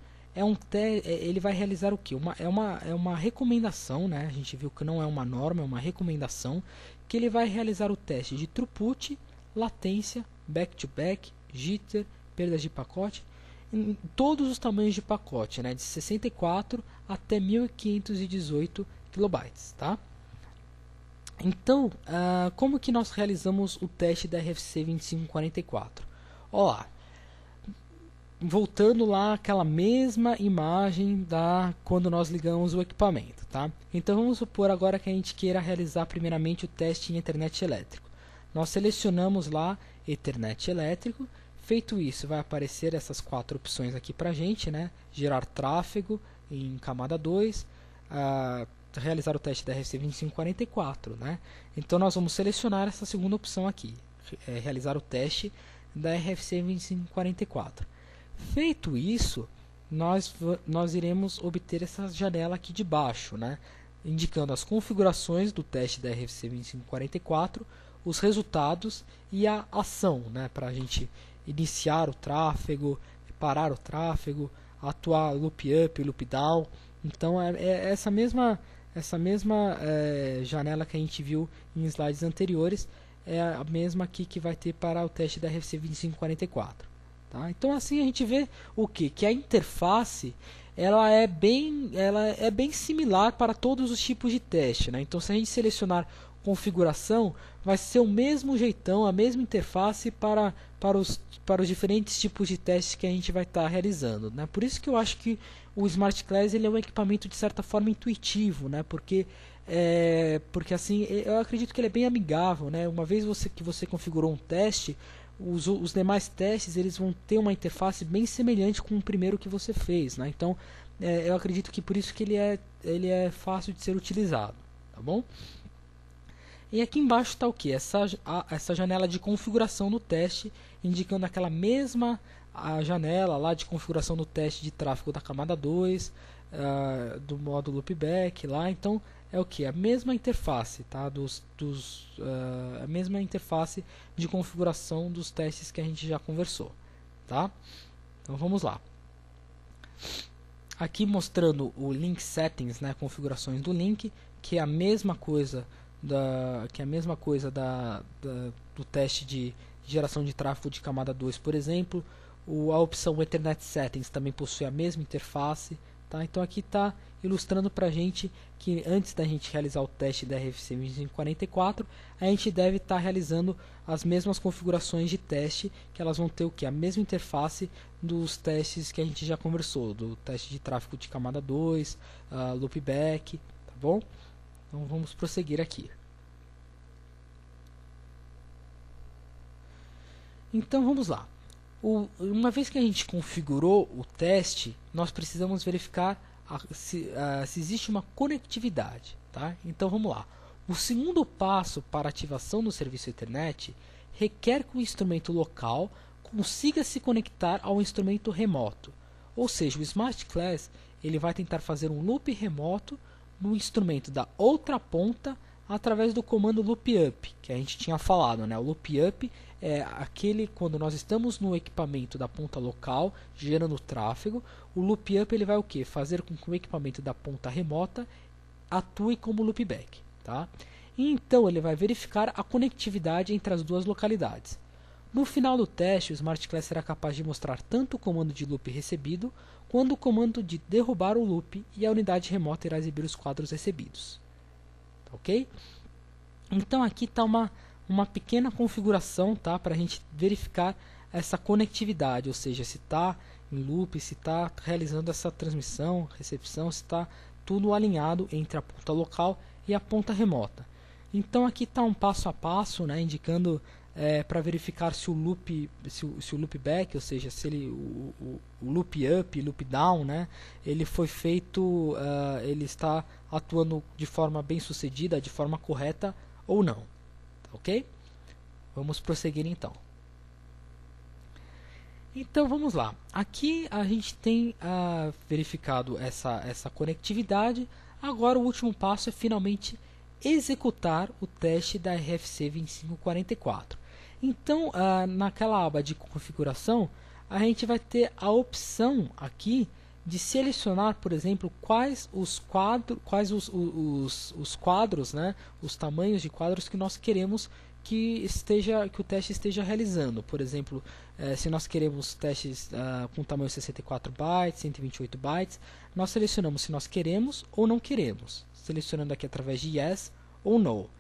ele vai realizar o que? É uma recomendação, né? A gente viu que não é uma norma, é uma recomendação que ele vai realizar o teste de throughput, latência, back-to-back, jitter, perdas de pacote, em todos os tamanhos de pacote, né, de 64 até 1518 kilobytes, tá? Então, como que nós realizamos o teste da RFC 2544? Olá, voltando lá àquela mesma imagem da quando nós ligamos o equipamento, tá? Então vamos supor agora que a gente queira realizar primeiramente o teste em Ethernet elétrico. Nós selecionamos lá Ethernet elétrico. Feito isso, vai aparecer essas 4 opções aqui para a gente, né? Gerar tráfego em camada 2, realizar o teste da RFC 2544, né? Então nós vamos selecionar essa segunda opção aqui, realizar o teste da RFC 2544. Feito isso, nós iremos obter essa janela aqui de baixo, né? Indicando as configurações do teste da RFC 2544, os resultados e a ação, né? Para a gente iniciar o tráfego, parar o tráfego, atuar loop up, loop down. Então é essa mesma janela que a gente viu em slides anteriores, é a mesma aqui que vai ter para o teste da RFC 2544. Tá? Então assim a gente vê o que? Que a interface ela é bem similar para todos os tipos de teste, né? Então se a gente selecionar configuração, vai ser o mesmo jeitão, a mesma interface para os diferentes tipos de testes que a gente vai estar realizando, né? Por isso que eu acho que o Smart Class ele é um equipamento de certa forma intuitivo, né? Porque assim eu acredito que ele é bem amigável, né? Uma vez que você configurou um teste, os demais testes eles vão ter uma interface bem semelhante com o primeiro que você fez, né? Então eu acredito que por isso que ele é fácil de ser utilizado, tá bom? E aqui embaixo está o que? Essa janela de configuração do teste, indicando aquela mesma janela lá de configuração do teste de tráfego da camada 2, do modo loopback lá. Então é o que? A mesma interface, tá? A mesma interface de configuração dos testes que a gente já conversou, tá? Então vamos lá. Aqui mostrando o link settings, né? Configurações do link, que é a mesma coisa do teste de geração de tráfego de camada 2, por exemplo. A opção Ethernet Settings também possui a mesma interface, tá? Então aqui está ilustrando para a gente que antes da gente realizar o teste da RFC 2544, a gente deve estar realizando as mesmas configurações de teste, que elas vão ter o que? A mesma interface dos testes que a gente já conversou, do teste de tráfego de camada 2, loopback, tá bom? Então vamos prosseguir aqui. Então vamos lá. Uma vez que a gente configurou o teste, nós precisamos verificar se existe uma conectividade, tá? Então vamos lá. O segundo passo para a ativação do serviço Ethernet requer que o instrumento local consiga se conectar ao instrumento remoto. Ou seja, o Smart Class ele vai tentar fazer um loop remoto no instrumento da outra ponta através do comando loop up, que a gente tinha falado, né? O loop up é aquele quando nós estamos no equipamento da ponta local gerando tráfego. O loop up ele vai o que? Fazer com que o equipamento da ponta remota atue como loopback, tá? E então ele vai verificar a conectividade entre as duas localidades. No final do teste, o Smart Class será capaz de mostrar tanto o comando de loop recebido quanto o comando de derrubar o loop, e a unidade remota irá exibir os quadros recebidos. Ok? Então aqui está uma pequena configuração, tá? Para a gente verificar essa conectividade, ou seja, se está em loop, se está realizando essa transmissão, recepção, se está tudo alinhado entre a ponta local e a ponta remota. Então aqui está um passo a passo, né, indicando para verificar se o loopback, ou seja, se o loop up, loop down, né, ele foi feito, ele está atuando de forma bem sucedida, de forma correta ou não, ok? Vamos prosseguir então. Então vamos lá. Aqui a gente tem verificado essa conectividade. Agora o último passo é finalmente executar o teste da RFC 2544. Então, naquela aba de configuração, a gente vai ter a opção aqui de selecionar, por exemplo, quais os quadros, né, os tamanhos de quadros que nós queremos que o teste esteja realizando. Por exemplo, se nós queremos testes com tamanho 64 bytes, 128 bytes, nós selecionamos se nós queremos ou não queremos, selecionando aqui através de Yes ou No.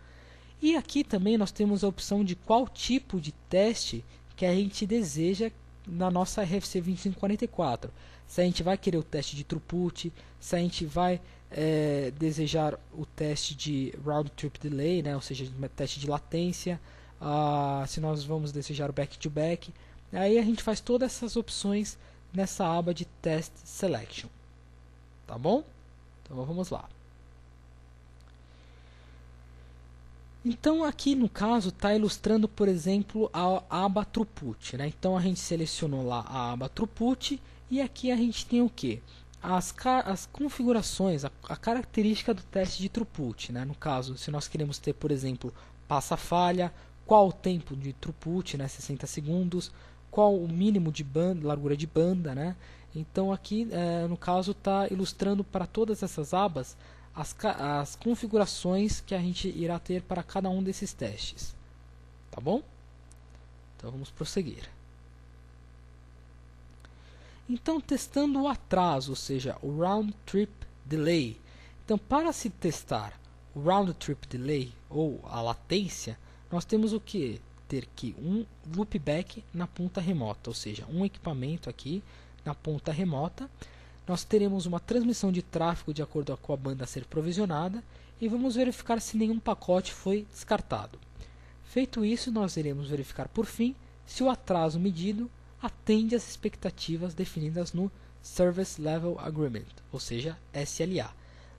E aqui também nós temos a opção de qual tipo de teste que a gente deseja na nossa RFC 2544. Se a gente vai querer o teste de throughput, se a gente vai desejar o teste de round trip delay, né, ou seja, teste de latência, se nós vamos desejar o back-to-back. Aí a gente faz todas essas opções nessa aba de Test Selection. Tá bom? Então vamos lá. Então aqui no caso está ilustrando, por exemplo, a aba Throughput, né? Então a gente selecionou lá a aba Throughput e aqui a gente tem o que? As configurações, a característica do teste de throughput, né? No caso, se nós queremos ter, por exemplo, passa-falha, qual o tempo de throughput, né? 60 segundos, qual o mínimo de banda, largura de banda, né? Então aqui, no caso, está ilustrando para todas essas abas as configurações que a gente irá ter para cada um desses testes. Tá bom? Então vamos prosseguir. Então, testando o atraso, ou seja, o Round Trip Delay. Então, para se testar o Round Trip Delay, ou a latência, nós temos o que? Ter que um loopback na ponta remota, ou seja, um equipamento aqui na ponta remota. Nós teremos uma transmissão de tráfego de acordo com a banda a ser provisionada e vamos verificar se nenhum pacote foi descartado. Feito isso, nós iremos verificar por fim se o atraso medido atende às expectativas definidas no Service Level Agreement, ou seja, SLA.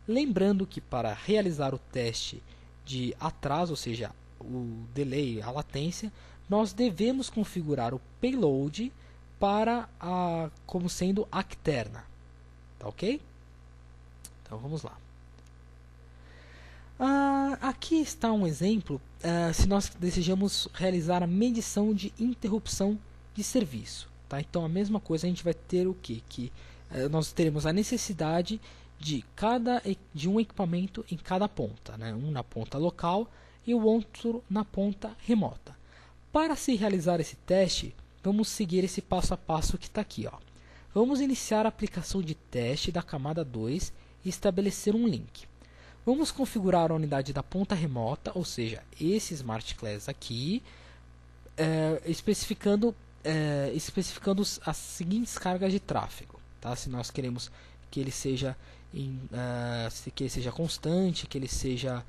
Lembrando que para realizar o teste de atraso, ou seja, o delay, a latência, nós devemos configurar o payload como sendo acterna. Tá ok? Então vamos lá. Aqui está um exemplo se nós desejamos realizar a medição de interrupção de serviço. Tá? Então a mesma coisa a gente vai ter o quê? Que nós teremos a necessidade de um equipamento em cada ponta, né? Um na ponta local e o outro na ponta remota. Para se realizar esse teste, vamos seguir esse passo a passo que está aqui. Ó. Vamos iniciar a aplicação de teste da camada 2 e estabelecer um link. Vamos configurar a unidade da ponta remota, ou seja, esse Smart Class aqui, especificando as seguintes cargas de tráfego. Tá? Se nós queremos que ele seja constante, que ele seja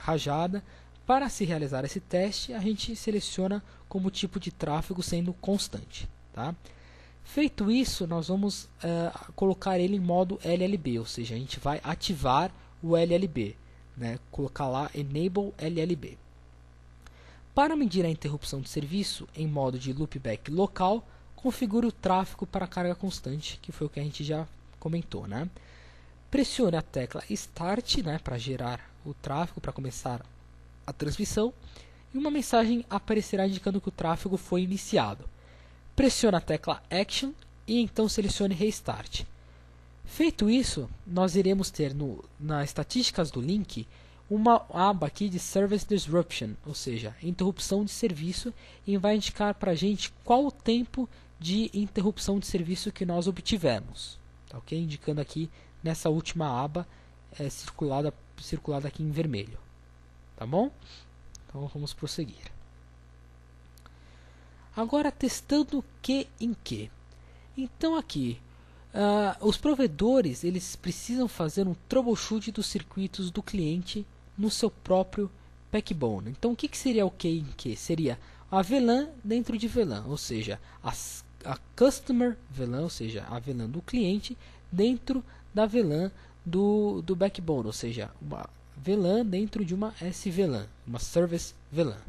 rajada. Para se realizar esse teste, a gente seleciona como tipo de tráfego sendo constante. Tá? Feito isso, nós vamos colocar ele em modo LLB, ou seja, a gente vai ativar o LLB, né? Colocar lá Enable LLB. Para medir a interrupção de serviço em modo de loopback local, configure o tráfego para carga constante, que foi o que a gente já comentou. Né? Pressione a tecla Start, né, para gerar o tráfego, para começar a transmissão, e uma mensagem aparecerá indicando que o tráfego foi iniciado. Pressione a tecla Action e então selecione Restart. Feito isso, nós iremos ter nas estatísticas do link uma aba aqui de Service Disruption, ou seja, interrupção de serviço, e vai indicar para a gente qual o tempo de interrupção de serviço que nós obtivemos. Tá, ok? Indicando aqui nessa última aba circulada aqui em vermelho. Tá bom? Então vamos prosseguir. Agora testando que em que. Então aqui os provedores eles precisam fazer um troubleshoot dos circuitos do cliente no seu próprio backbone. Então o que seria o que em que? Seria a VLAN dentro de VLAN, ou seja, a customer VLAN, ou seja, a VLAN do cliente dentro da VLAN do backbone, ou seja, uma VLAN dentro de uma SVLAN, uma Service VLAN.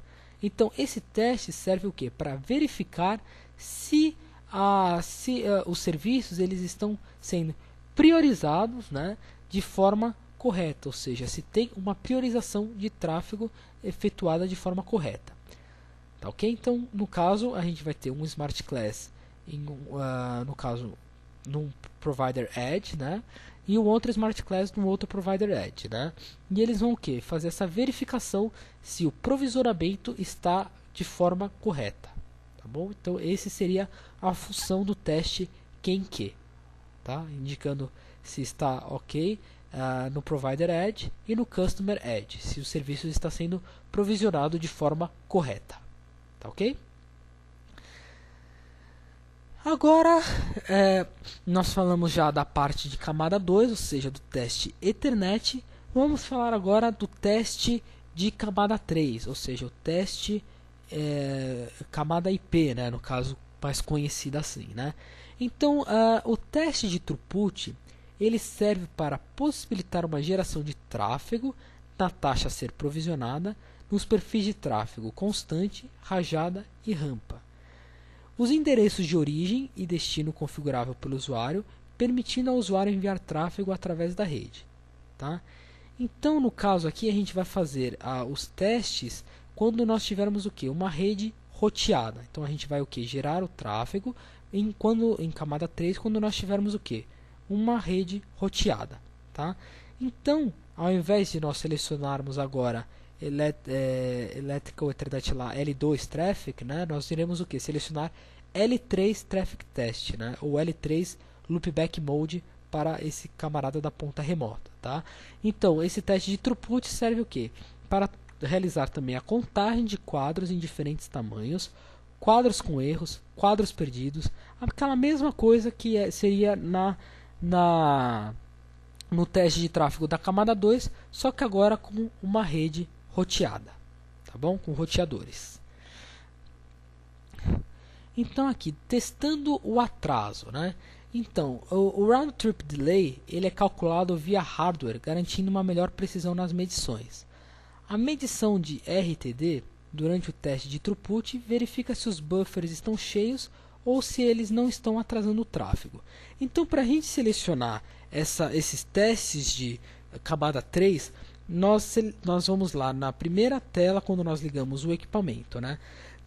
Então esse teste serve o quê? Para verificar se os serviços eles estão sendo priorizados, né, de forma correta, ou seja, se tem uma priorização de tráfego efetuada de forma correta. Tá, ok? Então, no caso, a gente vai ter um Smart Class, no caso, num Provider Edge, né, e o outro Smart Class no outro Provider Edge, né? E eles vão o quê? Fazer essa verificação se o provisionamento está de forma correta, tá bom? Então esse seria a função do teste quem que, tá? Indicando se está ok no Provider Edge e no Customer Edge, se o serviço está sendo provisionado de forma correta, tá ok? Agora, nós falamos já da parte de camada 2, ou seja, do teste Ethernet. Vamos falar agora do teste de camada 3, ou seja, o teste camada IP, né, no caso mais conhecido assim, né? Então, o teste de throughput ele serve para possibilitar uma geração de tráfego na taxa a ser provisionada nos perfis de tráfego constante, rajada e rampa. Os endereços de origem e destino configurável pelo usuário, permitindo ao usuário enviar tráfego através da rede. Tá? Então, no caso aqui, a gente vai fazer os testes quando nós tivermos o quê? Uma rede roteada. Então, a gente vai o quê? Gerar o tráfego em camada 3, quando nós tivermos o quê? Uma rede roteada. Tá? Então, ao invés de nós selecionarmos agora Electrical Ethernet lá, L2 Traffic, né, nós iremos o que? Selecionar L3 Traffic Test, né, ou L3 Loopback Mode para esse camarada da ponta remota. Tá? Então, esse teste de throughput serve o que? Para realizar também a contagem de quadros em diferentes tamanhos, quadros com erros, quadros perdidos, aquela mesma coisa que seria no teste de tráfego da camada 2, só que agora com uma rede roteada, tá bom? Com roteadores. Então aqui, testando o atraso, né? Então, o Round Trip Delay ele é calculado via hardware, garantindo uma melhor precisão nas medições. A medição de RTD, durante o teste de throughput, verifica se os buffers estão cheios ou se eles não estão atrasando o tráfego. Então, para a gente selecionar esses testes de camada 3, nós vamos lá na primeira tela quando nós ligamos o equipamento, né?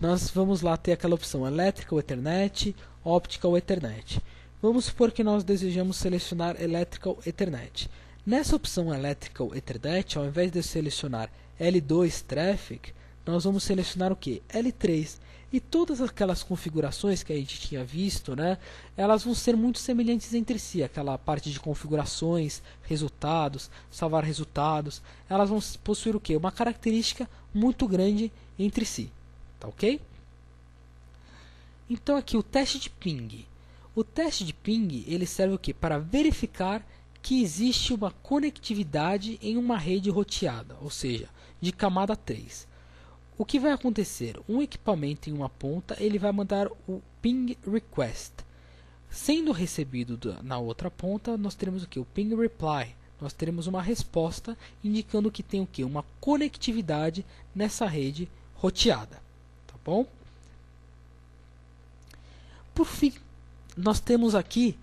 Nós vamos lá ter aquela opção Electrical Ethernet, Optical Ethernet. Vamos supor que nós desejamos selecionar Electrical Ethernet. Nessa opção Electrical Ethernet, ao invés de selecionar L2 Traffic, nós vamos selecionar o que? L3. E todas aquelas configurações que a gente tinha visto, né, elas vão ser muito semelhantes entre si. Aquela parte de configurações, resultados, salvar resultados, elas vão possuir o quê? Uma característica muito grande entre si. Tá ok? Então aqui o teste de ping. O teste de ping ele serve o quê? Para verificar que existe uma conectividade em uma rede roteada, ou seja, de camada 3. O que vai acontecer? Um equipamento em uma ponta ele vai mandar o ping request. Sendo recebido na outra ponta, nós teremos o que? O ping reply. Nós teremos uma resposta indicando que tem o que? Uma conectividade nessa rede roteada. Tá bom? Por fim, nós temos aqui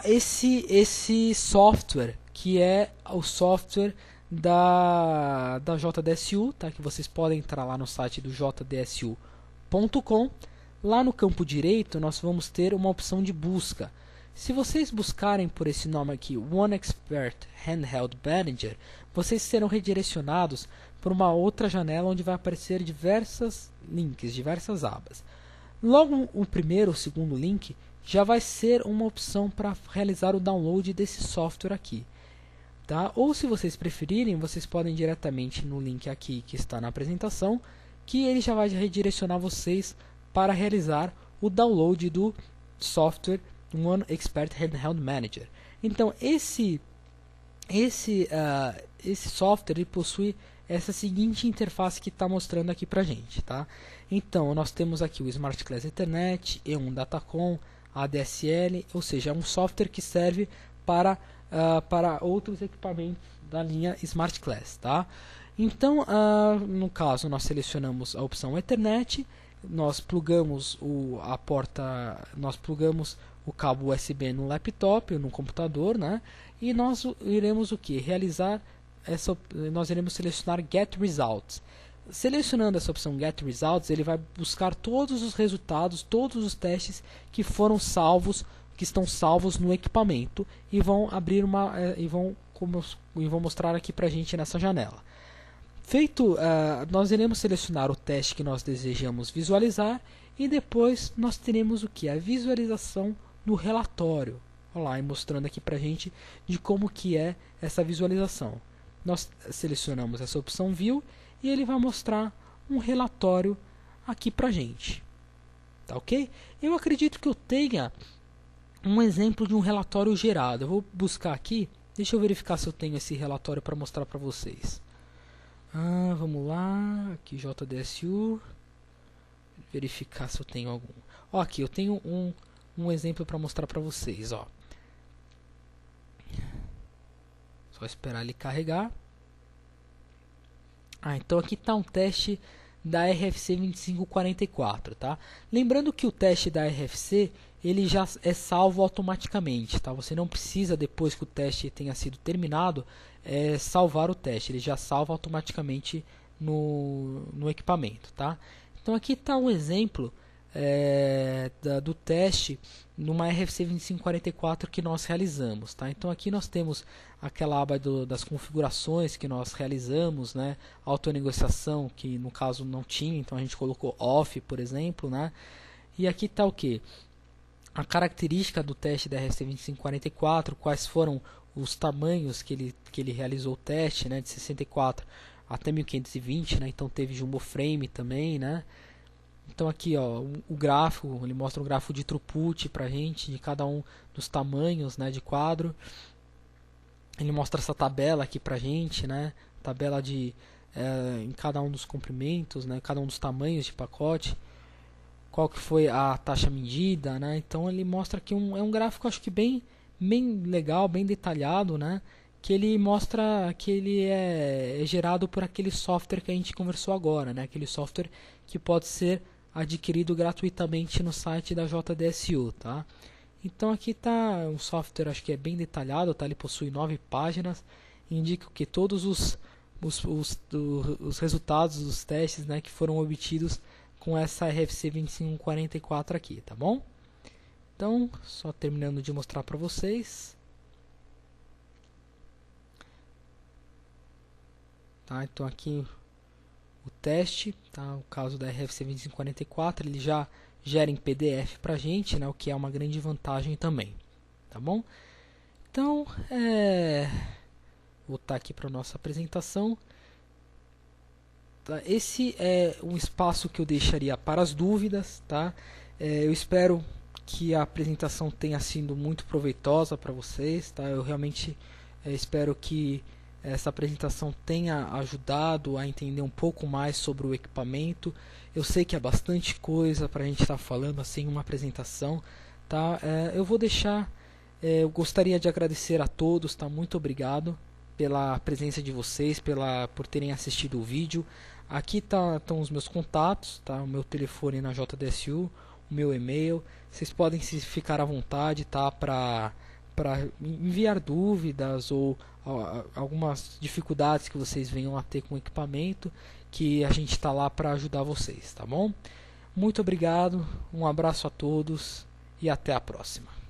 esse software, que é o software da JDSU, tá? Que vocês podem entrar lá no site do jdsu.com. Lá no campo direito nós vamos ter uma opção de busca. Se vocês buscarem por esse nome aqui, One Expert Handheld Manager, vocês serão redirecionados para uma outra janela onde vai aparecer diversos links, diversas abas. Logo o primeiro ou segundo link já vai ser uma opção para realizar o download desse software aqui. Tá? Ou se vocês preferirem, vocês podem ir diretamente no link aqui que está na apresentação, que ele já vai redirecionar vocês para realizar o download do software One Expert Handheld Manager. Então esse software ele possui essa seguinte interface que está mostrando aqui para a gente. Tá? Então nós temos aqui o Smart Class Ethernet, E1 Datacom, ADSL, ou seja, é um software que serve para outros equipamentos da linha Smart Class, tá? Então, no caso, nós selecionamos a opção Ethernet, nós plugamos nós plugamos o cabo USB no laptop ou no computador, né? E nós iremos o que? Nós iremos selecionar Get Results. Selecionando essa opção Get Results, ele vai buscar todos os resultados, todos os testes que foram salvos que estão salvos no equipamento e vão abrir e vão mostrar aqui para a gente nessa janela. Feito, nós iremos selecionar o teste que nós desejamos visualizar e depois nós teremos o que? A visualização no relatório. Olha lá, mostrando aqui para a gente de como que é essa visualização. Nós selecionamos essa opção View e ele vai mostrar um relatório aqui para a gente. Tá ok? Eu acredito que eu tenha um exemplo de um relatório gerado. Eu vou buscar aqui, deixa eu verificar se eu tenho esse relatório para mostrar para vocês. Vamos lá, aqui JDSU, verificar se eu tenho algum. Ó, aqui eu tenho um exemplo para mostrar para vocês. Ó. Só esperar ele carregar. Então aqui está um teste da RFC 2544, tá? Lembrando que o teste da RFC ele já é salvo automaticamente, tá? Você não precisa, depois que o teste tenha sido terminado, salvar o teste. Ele já salva automaticamente no equipamento, tá? Então aqui está um exemplo do teste numa RFC 2544 que nós realizamos, tá? Então aqui nós temos aquela aba das configurações que nós realizamos, né? Autonegociação, que no caso não tinha, então a gente colocou off, por exemplo, né? E aqui está o que? A característica do teste da RFC 2544, quais foram os tamanhos que ele realizou o teste, né? De 64 até 1520, né? Então teve jumbo frame também, né? Então aqui, ó, o gráfico, ele mostra um gráfico de throughput pra gente, de cada um dos tamanhos, né, de quadro. Ele mostra essa tabela aqui pra gente, né, tabela em cada um dos comprimentos, né, cada um dos tamanhos de pacote, qual que foi a taxa medida, né. Então ele mostra aqui é um gráfico, acho que bem legal, bem detalhado, né, que ele mostra que ele é gerado por aquele software que a gente conversou agora, né, aquele software que pode ser adquirido gratuitamente no site da JDSU, tá? Então aqui está um software, acho que é bem detalhado, tá? Ele possui 9 páginas, indica que todos os resultados dos testes, né, que foram obtidos com essa RFC 2544 aqui, tá bom? Então, só terminando de mostrar para vocês. Tá? Então aqui o teste, tá? O caso da RFC 2544, ele já gera em PDF pra gente, né? O que é uma grande vantagem também, tá bom? Então, voltar aqui para nossa apresentação. Tá? Esse é um espaço que eu deixaria para as dúvidas, tá? Eu espero que a apresentação tenha sido muito proveitosa para vocês, tá? Eu realmente espero que essa apresentação tenha ajudado a entender um pouco mais sobre o equipamento. Eu sei que é bastante coisa para a gente estar falando assim em uma apresentação, tá? Eu vou deixar, eu gostaria de agradecer a todos, tá? Muito obrigado pela presença de vocês, por terem assistido o vídeo. Aqui estão os meus contatos, tá? O meu telefone na JDSU, o meu e-mail. Vocês podem ficar à vontade, tá? Para enviar dúvidas ou algumas dificuldades que vocês venham a ter com o equipamento, que a gente está lá para ajudar vocês, tá bom? Muito obrigado, um abraço a todos e até a próxima.